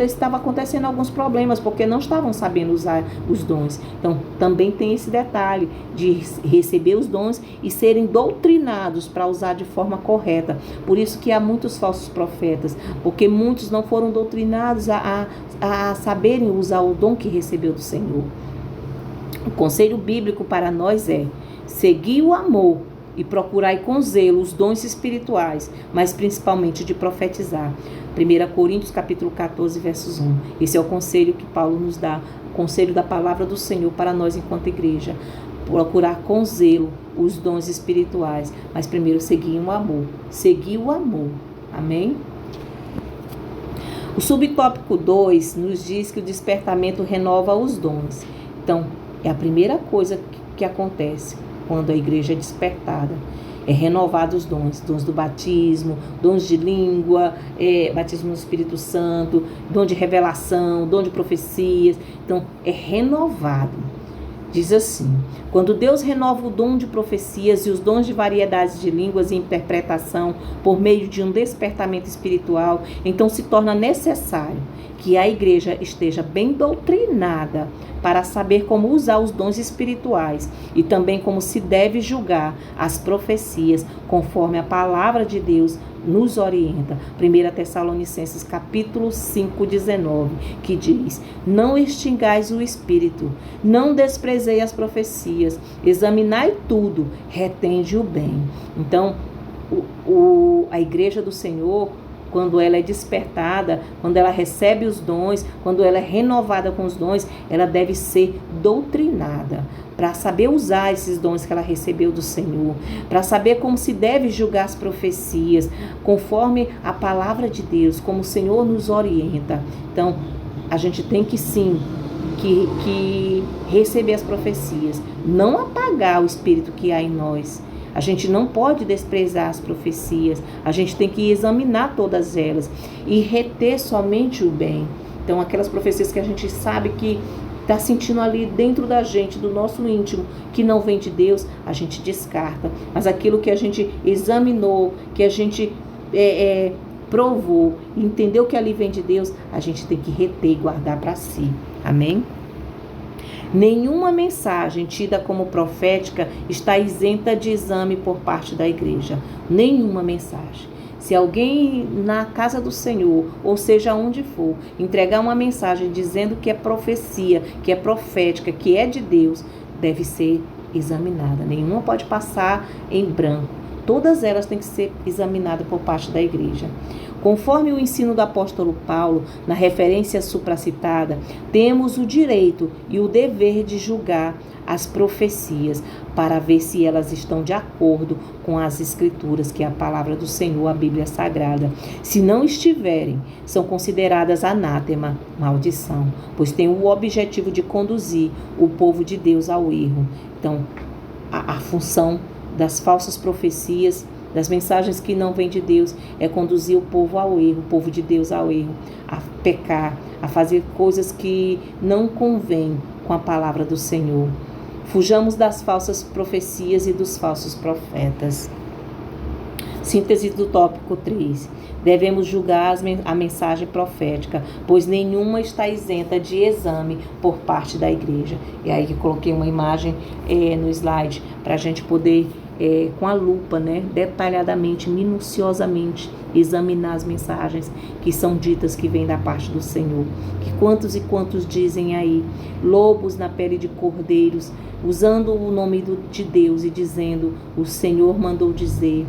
estava acontecendo alguns problemas, porque não estavam sabendo usar os dons. Então, também tem esse detalhe de receber os dons e serem doutrinados para usar de forma correta. Por isso que há muitos falsos profetas, porque muitos não foram doutrinados a saberem usar o dom que recebeu do Senhor. O conselho bíblico para nós é: seguir o amor e procurai com zelo os dons espirituais, mas principalmente de profetizar. 1 Coríntios capítulo 14, versos 1. Esse é o conselho que Paulo nos dá, o conselho da palavra do Senhor para nós enquanto igreja. Procurar com zelo os dons espirituais, mas primeiro seguir o amor. Seguir o amor. Amém? O subtópico 2 nos diz que o despertamento renova os dons. Então, é a primeira coisa que acontece quando a igreja é despertada. É renovado os dons do batismo, dons de língua, batismo no Espírito Santo, dom de revelação, dom de profecias. Então, é renovado. Diz assim: quando Deus renova o dom de profecias e os dons de variedades de línguas e interpretação por meio de um despertamento espiritual, então se torna necessário que a igreja esteja bem doutrinada para saber como usar os dons espirituais e também como se deve julgar as profecias conforme a palavra de Deus nos orienta. 1 Tessalonicenses capítulo 5, 19, que diz: não extingais o espírito, não desprezei as profecias, examinai tudo, retende o bem. Então, a igreja do Senhor quando ela é despertada, quando ela recebe os dons, quando ela é renovada com os dons, ela deve ser doutrinada para saber usar esses dons que ela recebeu do Senhor, para saber como se deve julgar as profecias, conforme a palavra de Deus, como o Senhor nos orienta. Então, a gente tem que sim, que receber as profecias, não apagar o Espírito que há em nós. A gente não pode desprezar as profecias, a gente tem que examinar todas elas e reter somente o bem. Então, aquelas profecias que a gente sabe que está sentindo ali dentro da gente, do nosso íntimo, que não vem de Deus, a gente descarta. Mas aquilo que a gente examinou, que a gente provou, entendeu que ali vem de Deus, a gente tem que reter e guardar para si. Amém? Nenhuma mensagem tida como profética está isenta de exame por parte da igreja. Nenhuma mensagem. Se alguém na casa do Senhor, ou seja, onde for, entregar uma mensagem dizendo que é profecia, que é profética, que é de Deus, deve ser examinada. Nenhuma pode passar em branco. Todas elas têm que ser examinadas por parte da igreja. Conforme o ensino do apóstolo Paulo, na referência supracitada, temos o direito e o dever de julgar as profecias para ver se elas estão de acordo com as escrituras, que é a palavra do Senhor, a Bíblia Sagrada. Se não estiverem, são consideradas anátema, maldição, pois tem o objetivo de conduzir o povo de Deus ao erro. Então, a função das falsas profecias, das mensagens que não vêm de Deus, é conduzir o povo ao erro, o povo de Deus ao erro, a pecar, a fazer coisas que não convêm com a palavra do Senhor. Fujamos das falsas profecias e dos falsos profetas. Síntese do tópico 3. Devemos julgar a mensagem profética, pois nenhuma está isenta de exame por parte da igreja. E aí que coloquei uma imagem no slide para a gente poder, com a lupa, detalhadamente, minuciosamente, examinar as mensagens que são ditas, que vêm da parte do Senhor. Que quantos e quantos dizem aí, lobos na pele de cordeiros, usando o nome de Deus e dizendo, o Senhor mandou dizer,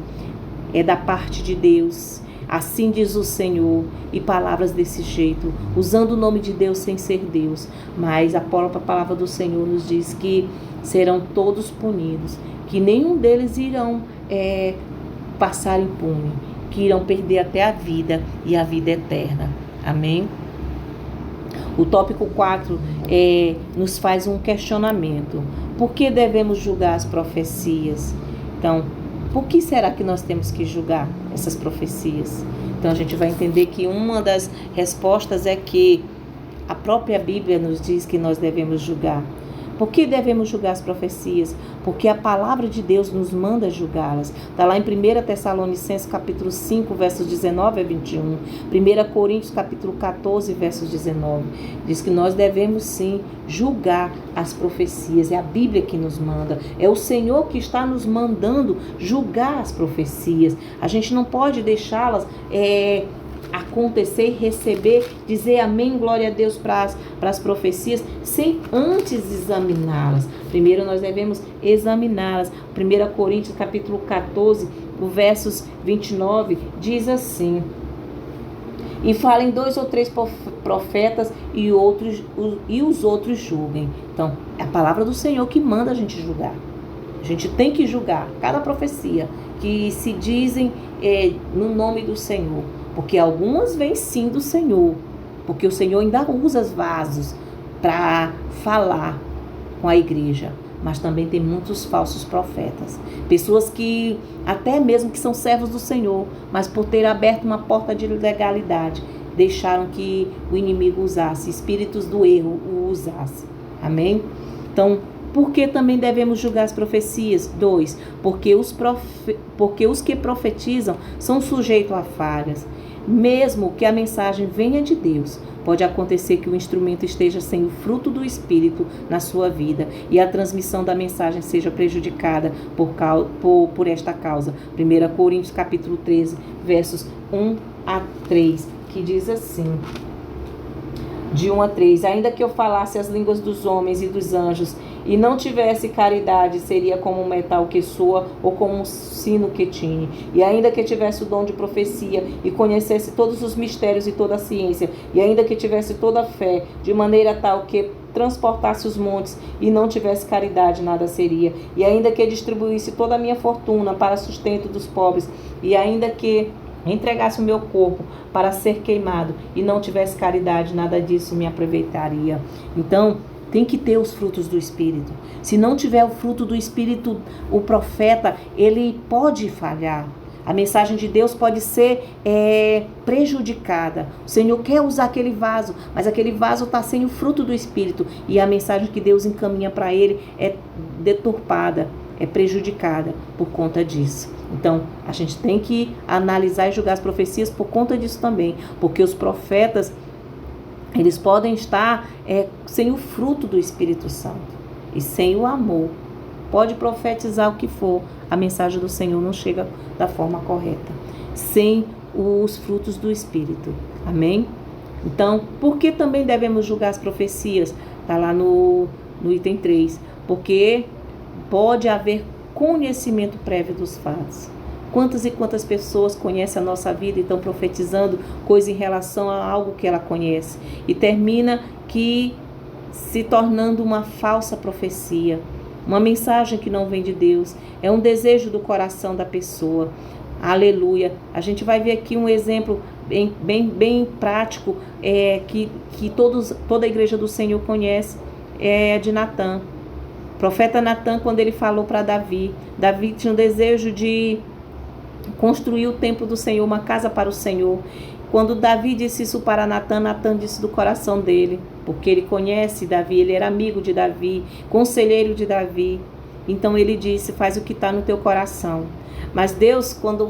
é da parte de Deus, assim diz o Senhor, e palavras desse jeito, usando o nome de Deus sem ser Deus. Mas a própria palavra do Senhor nos diz que serão todos punidos, que nenhum deles irão passar impune, que irão perder até a vida e a vida eterna. Amém? O tópico 4 nos faz um questionamento. Por que devemos julgar as profecias? Então, por que será que nós temos que julgar essas profecias? Então, a gente vai entender que uma das respostas é que a própria Bíblia nos diz que nós devemos julgar. Por que devemos julgar as profecias? Porque a palavra de Deus nos manda julgá-las. Está lá em 1 Tessalonicenses capítulo 5, versos 19 a 21. 1 Coríntios capítulo 14, versos 19. Diz que nós devemos sim julgar as profecias. É a Bíblia que nos manda. É o Senhor que está nos mandando julgar as profecias. A gente não pode deixá-las acontecer, receber, dizer amém, glória a Deus para as profecias, sem antes examiná-las. Primeiro nós devemos examiná-las. 1 Coríntios capítulo 14, o versos 29, diz assim: e falem 2 ou 3 profetas e os outros julguem. Então, é a palavra do Senhor que manda a gente julgar. A gente tem que julgar cada profecia que se dizem no nome do Senhor. Porque algumas vêm sim do Senhor. Porque o Senhor ainda usa os vasos para falar com a igreja. Mas também tem muitos falsos profetas. Pessoas que, até mesmo que são servos do Senhor, mas por ter aberto uma porta de legalidade, deixaram que o inimigo usasse, espíritos do erro o usasse. Amém? Então, por que também devemos julgar as profecias? 2. Porque os que profetizam são sujeitos a falhas. Mesmo que a mensagem venha de Deus, pode acontecer que o instrumento esteja sem o fruto do Espírito na sua vida e a transmissão da mensagem seja prejudicada por esta causa. 1 Coríntios capítulo 13, versos 1 a 3, que diz assim: de 1 a 3. Ainda que eu falasse as línguas dos homens e dos anjos e não tivesse caridade, seria como um metal que soa ou como um sino que tine. E ainda que tivesse o dom de profecia e conhecesse todos os mistérios e toda a ciência, e ainda que tivesse toda a fé, de maneira tal que transportasse os montes e não tivesse caridade, nada seria. E ainda que distribuísse toda a minha fortuna para sustento dos pobres, e ainda que entregasse o meu corpo para ser queimado e não tivesse caridade, nada disso me aproveitaria. Então, tem que ter os frutos do Espírito. Se não tiver o fruto do Espírito, o profeta, ele pode falhar. A mensagem de Deus pode ser prejudicada. O Senhor quer usar aquele vaso, mas aquele vaso está sem o fruto do Espírito. E a mensagem que Deus encaminha para ele é deturpada, é prejudicada por conta disso. Então, a gente tem que analisar e julgar as profecias por conta disso também. Porque os profetas, eles podem estar sem o fruto do Espírito Santo e sem o amor. Pode profetizar o que for, a mensagem do Senhor não chega da forma correta, sem os frutos do Espírito. Amém? Então, por que também devemos julgar as profecias? Está lá no item 3. Porque pode haver conhecimento prévio dos fatos. Quantas e quantas pessoas conhecem a nossa vida e estão profetizando coisa em relação a algo que ela conhece. E termina que se tornando uma falsa profecia. Uma mensagem que não vem de Deus. É um desejo do coração da pessoa. Aleluia. A gente vai ver aqui um exemplo bem prático que toda a igreja do Senhor conhece. É de Natã. O profeta Natã, quando ele falou para Davi. Davi tinha um desejo de construir o templo do Senhor, uma casa para o Senhor. Quando Davi disse isso para Natã, Natã disse do coração dele, porque ele conhece Davi, ele era amigo de Davi, conselheiro de Davi. Então ele disse, faz o que está no teu coração. Mas Deus, quando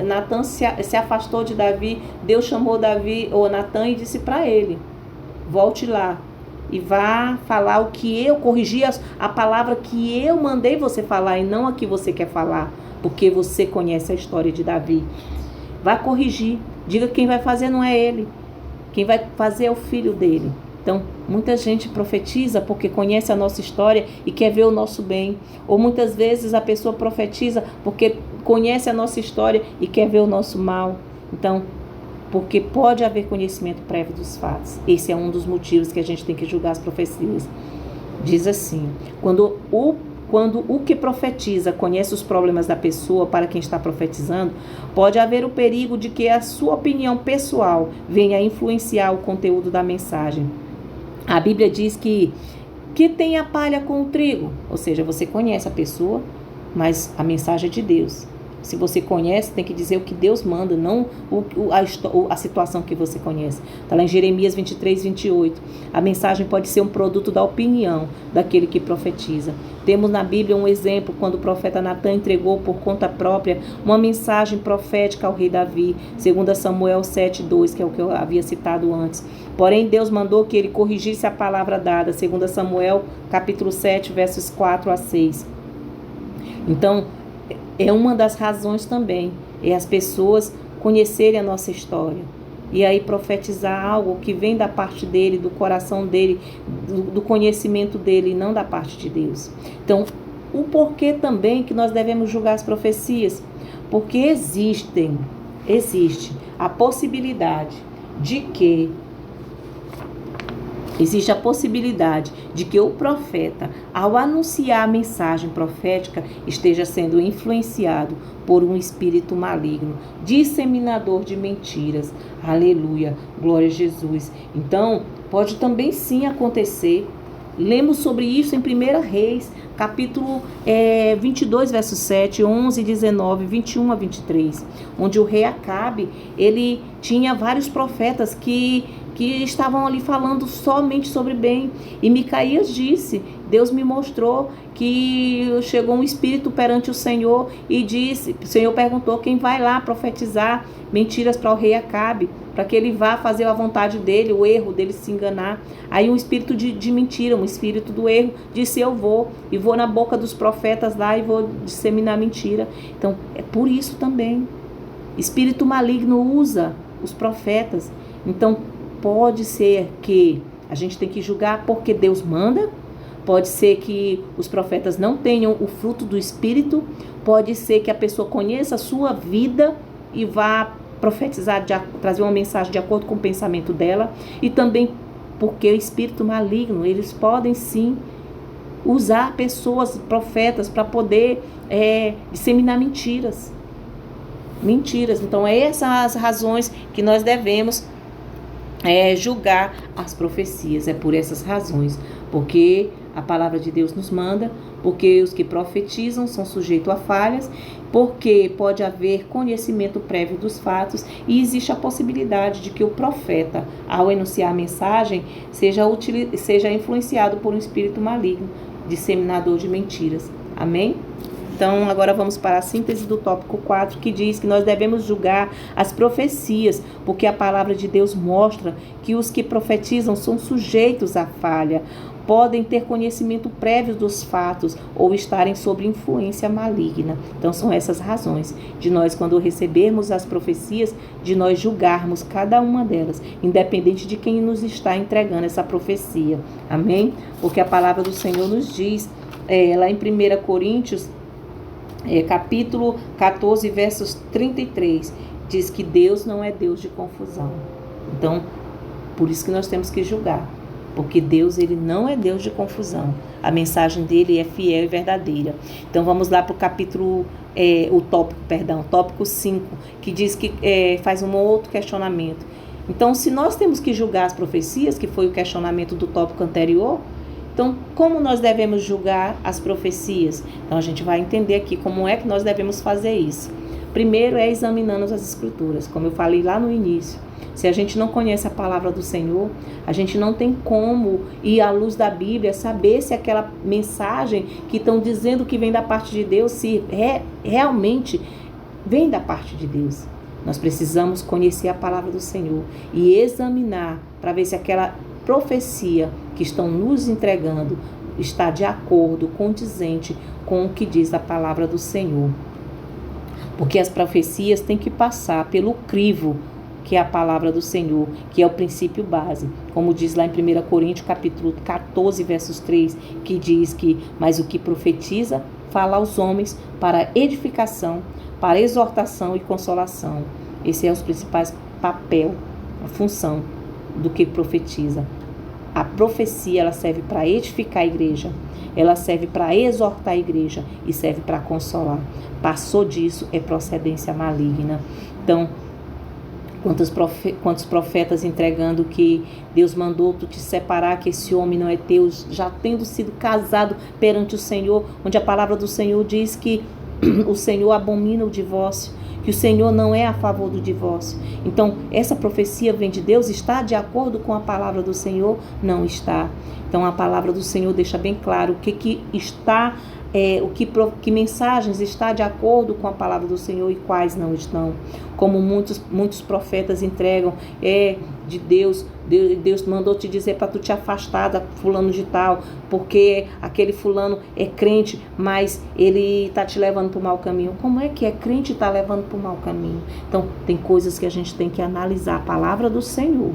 Natã se afastou de Davi, Deus chamou Natã e disse para ele, volte lá e vá falar o que eu corrigi, a palavra que eu mandei você falar e não a que você quer falar, porque você conhece a história de Davi. Vá corrigir. Diga que quem vai fazer não é ele. Quem vai fazer é o filho dele. Então, muita gente profetiza porque conhece a nossa história e quer ver o nosso bem. Ou muitas vezes a pessoa profetiza porque conhece a nossa história e quer ver o nosso mal. Então, porque pode haver conhecimento prévio dos fatos. Esse é um dos motivos que a gente tem que julgar as profecias. Diz assim, quando o que profetiza conhece os problemas da pessoa para quem está profetizando, pode haver o perigo de que a sua opinião pessoal venha a influenciar o conteúdo da mensagem. A Bíblia diz que tem a palha com o trigo, ou seja, você conhece a pessoa, mas a mensagem é de Deus. Se você conhece, tem que dizer o que Deus manda, não a situação que você conhece. Está lá em Jeremias 23, 28. A mensagem pode ser um produto da opinião daquele que profetiza. Temos na Bíblia um exemplo quando o profeta Natã entregou por conta própria uma mensagem profética ao rei Davi, 2 Samuel 7, 2, que é o que eu havia citado antes. Porém, Deus mandou que ele corrigisse a palavra dada, 2 Samuel capítulo 7, versos 4 a 6. Então, é uma das razões também, é as pessoas conhecerem a nossa história. E aí profetizar algo que vem da parte dele, do coração dele, do conhecimento dele, e não da parte de Deus. Então, o porquê também que nós devemos julgar as profecias? Porque existe a possibilidade de que o profeta, ao anunciar a mensagem profética, esteja sendo influenciado por um espírito maligno, disseminador de mentiras. Aleluia, glória a Jesus. Então, pode também sim acontecer. Lemos sobre isso em 1 Reis, capítulo 22, versos 7, 11, 19, 21 a 23, onde o rei Acabe, ele tinha vários profetas que estavam ali falando somente sobre bem. E Micaías disse, Deus me mostrou que chegou um espírito perante o Senhor e disse, o Senhor perguntou quem vai lá profetizar mentiras para o rei Acabe, para que ele vá fazer a vontade dele, o erro dele se enganar. Aí um espírito de mentira, um espírito do erro, disse, eu vou na boca dos profetas lá e vou disseminar mentira. Então, é por isso também. Espírito maligno usa os profetas. Então, pode ser que a gente tem que julgar porque Deus manda, pode ser que os profetas não tenham o fruto do Espírito, pode ser que a pessoa conheça a sua vida e vá profetizar, trazer uma mensagem de acordo com o pensamento dela, e também porque o espírito maligno, eles podem sim usar pessoas, profetas, para poder disseminar mentiras. Então, essas são as razões que nós devemos julgar as profecias. É por essas razões, porque a palavra de Deus nos manda, porque os que profetizam são sujeitos a falhas, porque pode haver conhecimento prévio dos fatos e existe a possibilidade de que o profeta, ao enunciar a mensagem, seja influenciado por um espírito maligno, disseminador de mentiras. Amém? Então, agora vamos para a síntese do tópico 4, que diz que nós devemos julgar as profecias, porque a palavra de Deus mostra que os que profetizam são sujeitos à falha, podem ter conhecimento prévio dos fatos ou estarem sob influência maligna. Então, são essas razões de nós, quando recebermos as profecias, de nós julgarmos cada uma delas, independente de quem nos está entregando essa profecia. Amém? Porque a palavra do Senhor nos diz, lá em 1 Coríntios, capítulo 14, versos 33, diz que Deus não é Deus de confusão. Então, por isso que nós temos que julgar, porque Deus, ele não é Deus de confusão. A mensagem dele é fiel e verdadeira. Então, vamos lá para o capítulo, tópico 5, que diz que faz um outro questionamento. Então, se nós temos que julgar as profecias, que foi o questionamento do tópico anterior, então, como nós devemos julgar as profecias? Então, a gente vai entender aqui como é que nós devemos fazer isso. Primeiro é examinando as escrituras, como eu falei lá no início. Se a gente não conhece a palavra do Senhor, a gente não tem como ir à luz da Bíblia, saber se aquela mensagem que estão dizendo que vem da parte de Deus, se realmente vem da parte de Deus. Nós precisamos conhecer a palavra do Senhor e examinar para ver se aquela profecia que estão nos entregando está de acordo, condizente com o que diz a palavra do Senhor. Porque as profecias têm que passar pelo crivo, que é a palavra do Senhor, que é o princípio base. Como diz lá em 1 Coríntios, capítulo 14, versos 3, que diz que, mas o que profetiza, fala aos homens para edificação, para exortação e consolação. Esse é os principais papel, a função do que profetiza. A profecia, ela serve para edificar a igreja, ela serve para exortar a igreja e serve para consolar. Passou disso, é procedência maligna. Então, quantos profetas entregando que Deus mandou tu te separar, que esse homem não é teu, já tendo sido casado perante o Senhor, onde a palavra do Senhor diz que o Senhor abomina o divórcio, que o Senhor não é a favor do divórcio. Então, essa profecia vem de Deus? Está de acordo com a palavra do Senhor? Não está. Então, a palavra do Senhor deixa bem claro o que está, que mensagens está de acordo com a palavra do Senhor e quais não estão. Como muitos profetas entregam, de Deus mandou te dizer para tu te afastar da fulano de tal, porque aquele fulano é crente, mas ele está te levando para o mau caminho. Como é que é crente e está levando para o mau caminho? Então, tem coisas que a gente tem que analisar. A palavra do Senhor,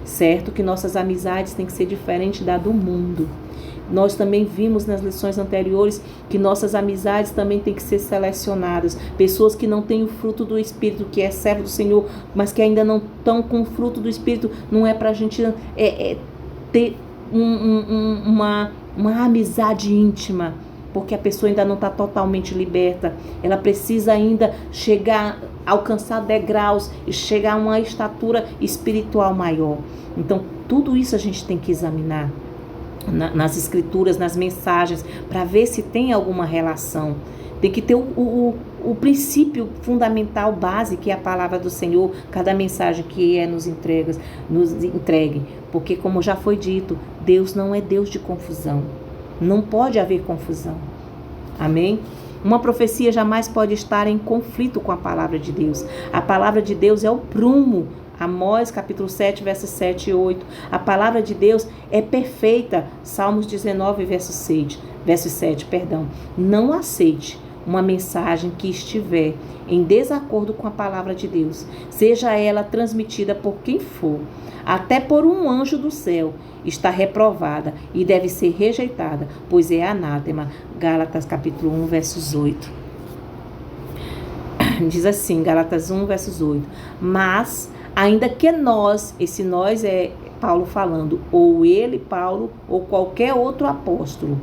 certo? Que nossas amizades têm que ser diferentes da do mundo. Nós também vimos nas lições anteriores que nossas amizades também têm que ser selecionadas. Pessoas que não têm o fruto do Espírito, que é servo do Senhor, mas que ainda não estão com o fruto do Espírito, não é para a gente ter uma amizade íntima, porque a pessoa ainda não está totalmente liberta. Ela precisa ainda alcançar degraus e chegar a uma estatura espiritual maior. Então, tudo isso a gente tem que examinar nas escrituras, nas mensagens, para ver se tem alguma relação. Tem que ter o princípio fundamental, base, que é a palavra do Senhor, cada mensagem que nos entregue. Porque, como já foi dito, Deus não é Deus de confusão. Não pode haver confusão. Amém? Uma profecia jamais pode estar em conflito com a palavra de Deus. A palavra de Deus é o prumo. Amós, capítulo 7, versos 7 e 8. A palavra de Deus é perfeita. Salmos 19, verso 7. Não aceite uma mensagem que estiver em desacordo com a palavra de Deus, seja ela transmitida por quem for, até por um anjo do céu, está reprovada e deve ser rejeitada, pois é anátema. Gálatas capítulo 1, versos 8. Diz assim, Gálatas 1, versos 8. Mas, ainda que nós, esse nós é Paulo falando, ou ele, Paulo, ou qualquer outro apóstolo,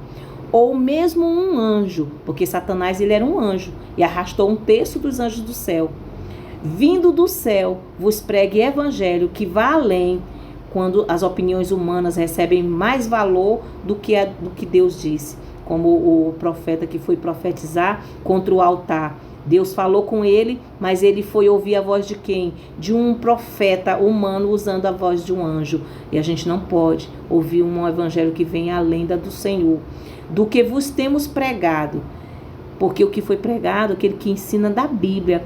ou mesmo um anjo, porque Satanás ele era um anjo e arrastou um terço dos anjos do céu, vindo do céu, vos pregue evangelho que vá além, quando as opiniões humanas recebem mais valor do que Deus disse, como o profeta que foi profetizar contra o altar. Deus falou com ele, mas ele foi ouvir a voz de quem? De um profeta humano usando a voz de um anjo. E a gente não pode ouvir um evangelho que vem além da do Senhor. Do que vos temos pregado. Porque o que foi pregado, aquele que ensina da Bíblia,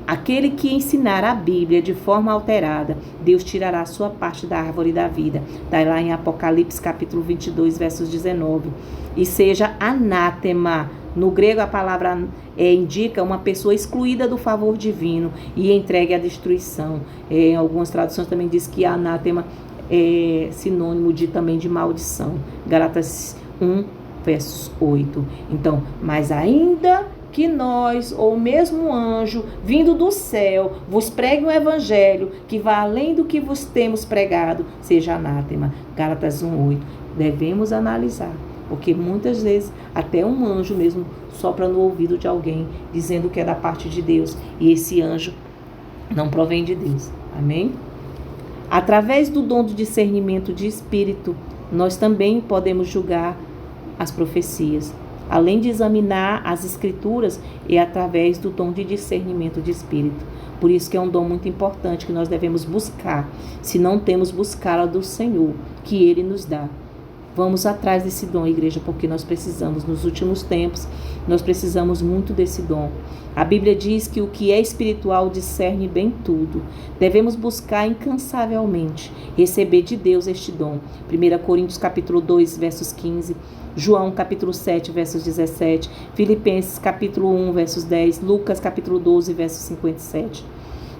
aquele que ensinar a Bíblia de forma alterada, Deus tirará a sua parte da árvore da vida. Está lá em Apocalipse capítulo 22, versos 19. E seja anátema. No grego a palavra indica uma pessoa excluída do favor divino e entregue à destruição. Em algumas traduções também diz que anátema é sinônimo também de maldição. Gálatas 1, versos 8. Então, mas ainda que nós, ou mesmo um anjo, vindo do céu, vos pregue um evangelho que vá além do que vos temos pregado, seja anátema. Gálatas 1, 8. Devemos analisar. Porque muitas vezes até um anjo mesmo sopra no ouvido de alguém, dizendo que é da parte de Deus. E esse anjo não provém de Deus. Amém? Através do dom do discernimento de espírito, nós também podemos julgar as profecias. Além de examinar as escrituras, é através do dom de discernimento de espírito. Por isso que é um dom muito importante que nós devemos buscar. Se não temos, buscá-la do Senhor, que Ele nos dá. Vamos atrás desse dom, igreja, porque nós precisamos, nos últimos tempos, nós precisamos muito desse dom. A Bíblia diz que o que é espiritual discerne bem tudo. Devemos buscar incansavelmente receber de Deus este dom. 1 Coríntios capítulo 2, versos 15, João capítulo 7, versos 17, Filipenses capítulo 1, versos 10, Lucas capítulo 12, versos 57.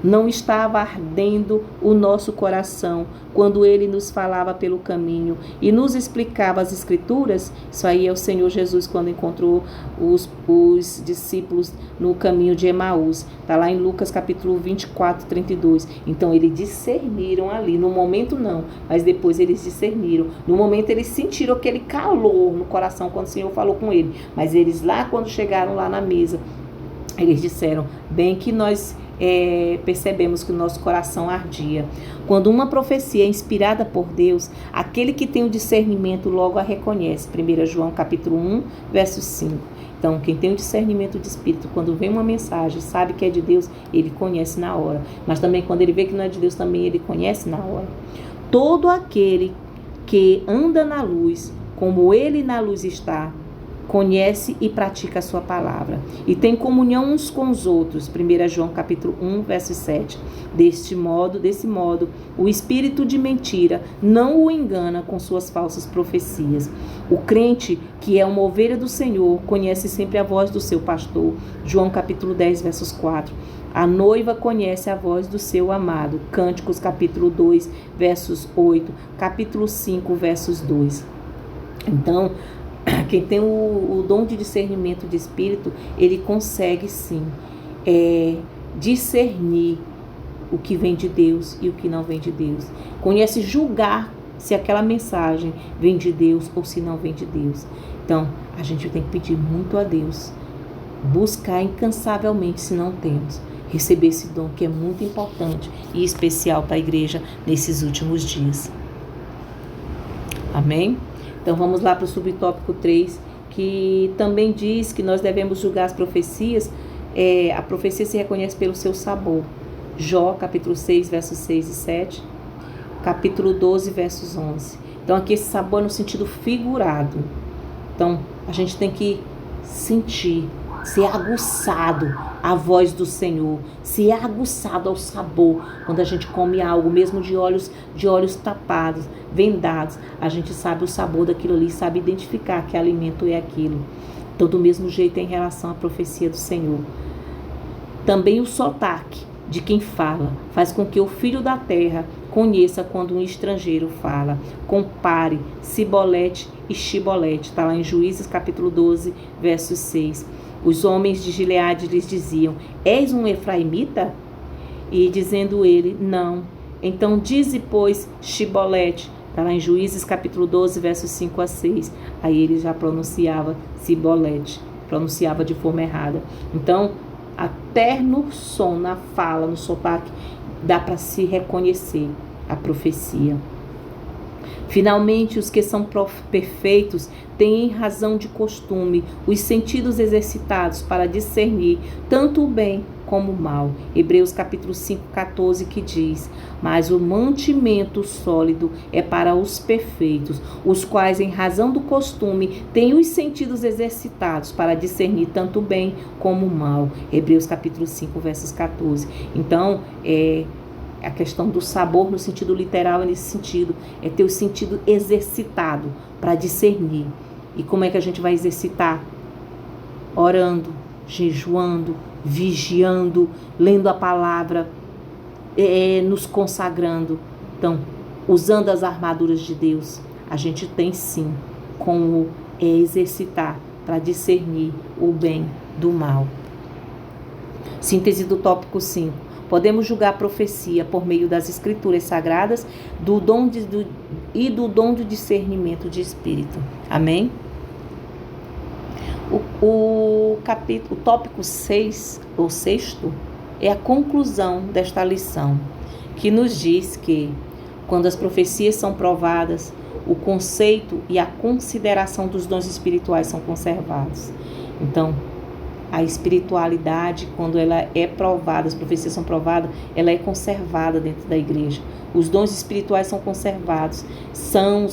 Não estava ardendo o nosso coração quando ele nos falava pelo caminho e nos explicava as escrituras? Isso aí é o Senhor Jesus quando encontrou os discípulos no caminho de Emaús. Está lá em Lucas capítulo 24, 32. Então eles discerniram ali, no momento não, mas depois eles discerniram. No momento eles sentiram aquele calor no coração quando o Senhor falou com ele. Mas eles lá, quando chegaram lá na mesa, eles disseram, bem que nós percebemos que o nosso coração ardia. Quando uma profecia é inspirada por Deus, aquele que tem o discernimento logo a reconhece. 1 João capítulo 1, verso 5. Então, quem tem o discernimento de espírito, quando vem uma mensagem, sabe que é de Deus, ele conhece na hora. Mas também quando ele vê que não é de Deus, também ele conhece na hora. Todo aquele que anda na luz, como ele na luz está, conhece e pratica a sua palavra, e tem comunhão uns com os outros. 1 João capítulo 1, verso 7. Desse modo, o espírito de mentira não o engana com suas falsas profecias. O crente, que é uma ovelha do Senhor, conhece sempre a voz do seu pastor. João capítulo 10, versos 4. A noiva conhece a voz do seu amado. Cânticos capítulo 2, versos 8. Capítulo 5, versos 2. Então, quem tem o dom de discernimento de espírito, ele consegue sim discernir o que vem de Deus e o que não vem de Deus. Conhece julgar se aquela mensagem vem de Deus ou se não vem de Deus. Então, a gente tem que pedir muito a Deus, buscar incansavelmente, se não temos, receber esse dom que é muito importante e especial para a igreja nesses últimos dias. Amém? Então vamos lá para o subtópico 3, que também diz que nós devemos julgar as profecias. A profecia se reconhece pelo seu sabor. Jó, capítulo 6, versos 6 e 7. Capítulo 12, versos 11. Então aqui esse sabor no sentido figurado. Então a gente tem que sentir, ser aguçado à voz do Senhor, ser aguçado ao sabor. Quando a gente come algo, mesmo de olhos tapados, vendados, a gente sabe o sabor daquilo ali, sabe identificar que alimento é aquilo. Então, do mesmo jeito em relação à profecia do Senhor. Também o sotaque de quem fala faz com que o filho da terra conheça quando um estrangeiro fala. Compare Sibolete e Shibolete. Está lá em Juízes capítulo 12, verso 6. Os homens de Gileade lhes diziam: és um efraimita? E dizendo ele: não. Então dize, pois, Shibolete. Está lá em Juízes capítulo 12, versos 5 a 6. Aí ele já pronunciava Sibolete, pronunciava de forma errada. Então, até no som, na fala, no sotaque, dá para se reconhecer a profecia. Finalmente, os que são perfeitos têm razão de costume, os sentidos exercitados para discernir tanto o bem como o mal. Hebreus capítulo 5, 14, que diz: mas o mantimento sólido é para os perfeitos, os quais, em razão do costume, têm os sentidos exercitados para discernir tanto o bem como o mal. Hebreus capítulo 5, versos 14. Então, a questão do sabor no sentido literal é nesse sentido, é ter o sentido exercitado para discernir. E como é que a gente vai exercitar? Orando, jejuando, vigiando, lendo a palavra, nos consagrando. Então, usando as armaduras de Deus, a gente tem sim como exercitar para discernir o bem do mal. Síntese do tópico 5. Podemos julgar a profecia por meio das escrituras sagradas do dom do discernimento de espírito. Amém? O tópico 6, ou sexto, é a conclusão desta lição, que nos diz que, quando as profecias são provadas, o conceito e a consideração dos dons espirituais são conservados. Então, a espiritualidade, quando ela é provada, as profecias são provadas, ela é conservada dentro da igreja. Os dons espirituais são conservados, são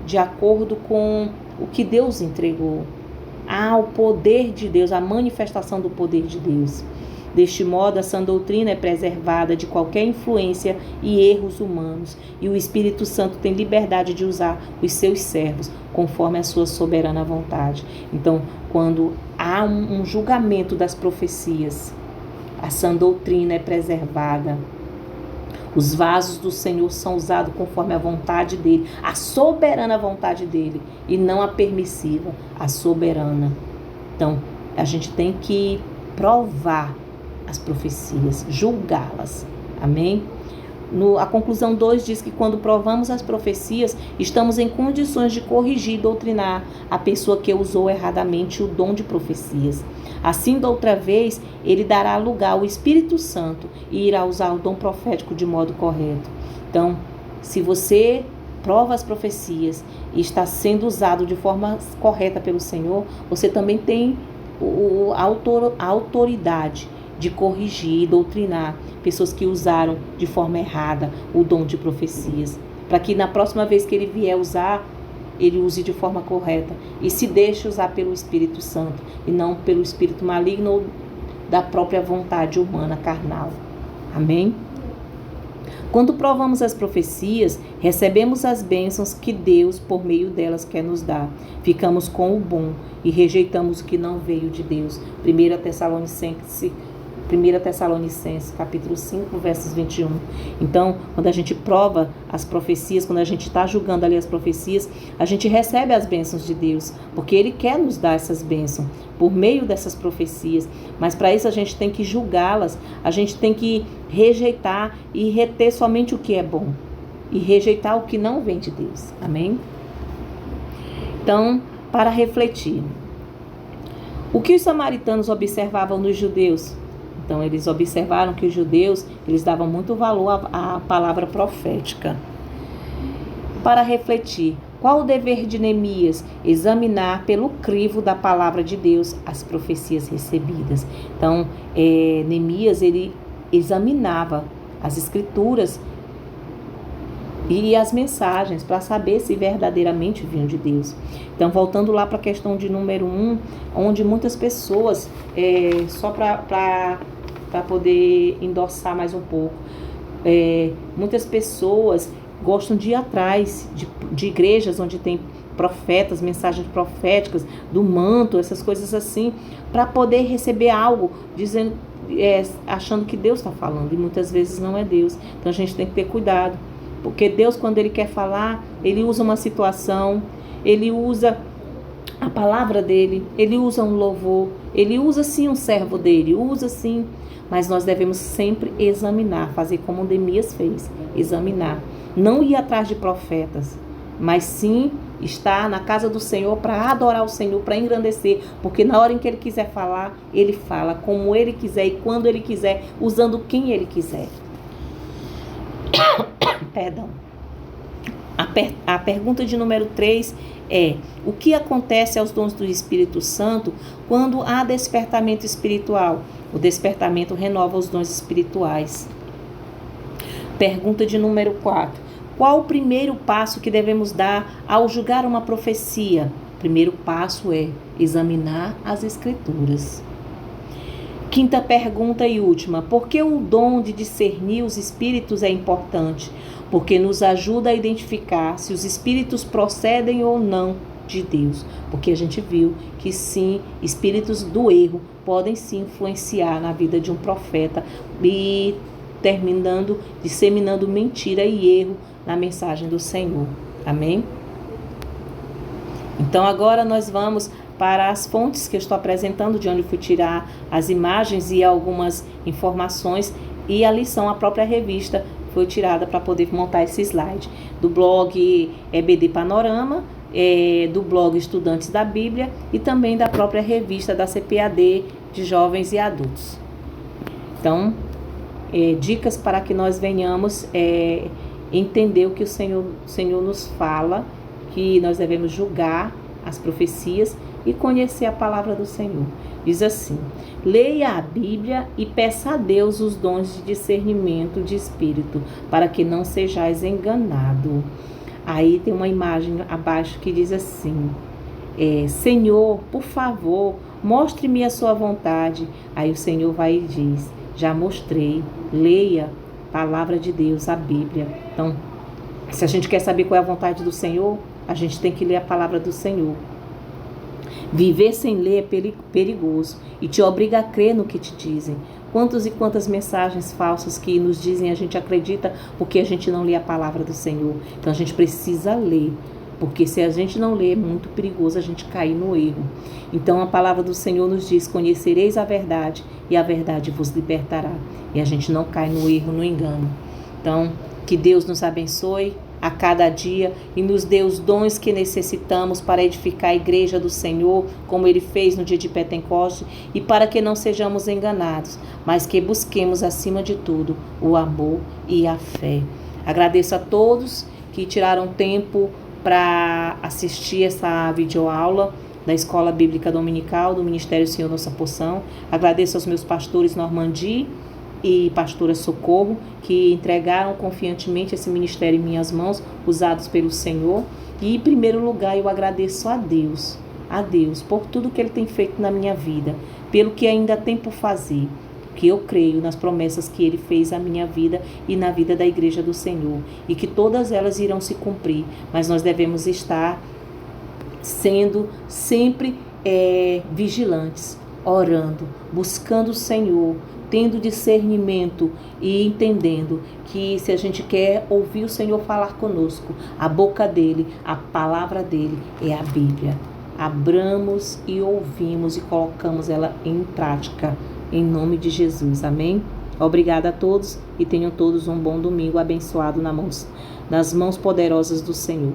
de acordo com o que Deus entregou. Há o poder de Deus, a manifestação do poder de Deus. Deste modo, a sã doutrina é preservada de qualquer influência e erros humanos, e o Espírito Santo tem liberdade de usar os seus servos, conforme a sua soberana vontade. Então, quando há um julgamento das profecias, a sã doutrina é preservada. Os vasos do Senhor são usados conforme a vontade dele, a soberana vontade dele, e não a permissiva, a soberana. Então, a gente tem que provar as profecias, julgá-las. Amém? A conclusão 2 diz que quando provamos as profecias, estamos em condições de corrigir e doutrinar a pessoa que usou erradamente o dom de profecias. Assim, da outra vez, ele dará lugar ao Espírito Santo e irá usar o dom profético de modo correto. Então, se você prova as profecias e está sendo usado de forma correta pelo Senhor, você também tem a autoridade de corrigir e doutrinar pessoas que usaram de forma errada o dom de profecias, para que na próxima vez que ele vier usar, ele use de forma correta e se deixe usar pelo Espírito Santo e não pelo espírito maligno ou da própria vontade humana carnal. Amém? Quando provamos as profecias, recebemos as bênçãos que Deus, por meio delas, quer nos dar. Ficamos com o bom e rejeitamos o que não veio de Deus. 1 Tessalonicenses, capítulo 5, versos 21. Então, quando a gente prova as profecias, quando a gente está julgando ali as profecias, a gente recebe as bênçãos de Deus, porque Ele quer nos dar essas bênçãos por meio dessas profecias. Mas para isso a gente tem que julgá-las, a gente tem que rejeitar e reter somente o que é bom e rejeitar o que não vem de Deus. Amém? Então, para refletir, o que os samaritanos observavam nos judeus? Então, eles observaram que os judeus, eles davam muito valor à palavra profética. Para refletir, qual o dever de Neemias? Examinar pelo crivo da palavra de Deus as profecias recebidas. Então, Neemias, ele examinava as escrituras e as mensagens para saber se verdadeiramente vinham de Deus. Então, voltando lá para a questão de número 1, onde muitas pessoas, só para poder endossar mais um pouco, muitas pessoas gostam de ir atrás de igrejas onde tem profetas, mensagens proféticas, do manto, essas coisas assim, para poder receber algo, dizendo, achando que Deus está falando, e muitas vezes não é Deus. Então a gente tem que ter cuidado, porque Deus, quando Ele quer falar, Ele usa uma situação, Ele usa a palavra dele, Ele usa um louvor, Ele usa sim um servo dele, usa sim, mas nós devemos sempre examinar, fazer como Neemias fez, examinar, não ir atrás de profetas, mas sim estar na casa do Senhor para adorar o Senhor, para engrandecer, porque na hora em que Ele quiser falar, Ele fala como Ele quiser e quando Ele quiser, usando quem Ele quiser. Perdão. A pergunta de número 3 é: o que acontece aos dons do Espírito Santo quando há despertamento espiritual? O despertamento renova os dons espirituais. Pergunta de número 4. Qual o primeiro passo que devemos dar ao julgar uma profecia? O primeiro passo é examinar as Escrituras. Quinta pergunta e última. Por que o dom de discernir os espíritos é importante? Porque nos ajuda a identificar se os espíritos procedem ou não de Deus. Porque a gente viu que sim, espíritos do erro podem sim influenciar na vida de um profeta e disseminando mentira e erro na mensagem do Senhor. Amém? Então agora nós vamos para as fontes que eu estou apresentando, de onde eu fui tirar as imagens e algumas informações, e a lição, a própria revista, foi tirada para poder montar esse slide. Do blog EBD Panorama, do blog Estudantes da Bíblia e também da própria revista da CPAD de jovens e adultos. Então, dicas para que nós venhamos entender o que o Senhor nos fala, que nós devemos julgar as profecias e conhecer a palavra do Senhor. Diz assim: leia a Bíblia e peça a Deus os dons de discernimento de espírito, para que não sejais enganado. Aí tem uma imagem abaixo que diz assim: Senhor, por favor, mostre-me a sua vontade. Aí o Senhor vai e diz: já mostrei, leia a palavra de Deus, a Bíblia. Então, se a gente quer saber qual é a vontade do Senhor, a gente tem que ler a palavra do Senhor. Viver sem ler é perigoso e te obriga a crer no que te dizem. Quantas e quantas mensagens falsas que nos dizem, a gente acredita porque a gente não lê a palavra do Senhor. Então a gente precisa ler, porque se a gente não ler é muito perigoso a gente cair no erro. Então a palavra do Senhor nos diz: conhecereis a verdade e a verdade vos libertará. E a gente não cai no erro, no engano. Então que Deus nos abençoe a cada dia e nos dê os dons que necessitamos para edificar a igreja do Senhor, como Ele fez no dia de Pentecoste, e para que não sejamos enganados, mas que busquemos acima de tudo o amor e a fé. Agradeço a todos que tiraram tempo para assistir essa videoaula da Escola Bíblica Dominical do Ministério Senhor Nossa Porção. Agradeço aos meus pastores Normandi e pastora Socorro, que entregaram confiantemente esse ministério em minhas mãos, usados pelo Senhor. E em primeiro lugar eu agradeço a Deus por tudo que Ele tem feito na minha vida, pelo que ainda tem por fazer, que eu creio nas promessas que Ele fez à minha vida e na vida da igreja do Senhor, e que todas elas irão se cumprir, mas nós devemos estar sendo sempre vigilantes, orando, buscando o Senhor, tendo discernimento e entendendo que se a gente quer ouvir o Senhor falar conosco, a boca dele, a palavra dele é a Bíblia. Abramos e ouvimos e colocamos ela em prática, em nome de Jesus. Amém? Obrigada a todos e tenham todos um bom domingo abençoado nas mãos poderosas do Senhor.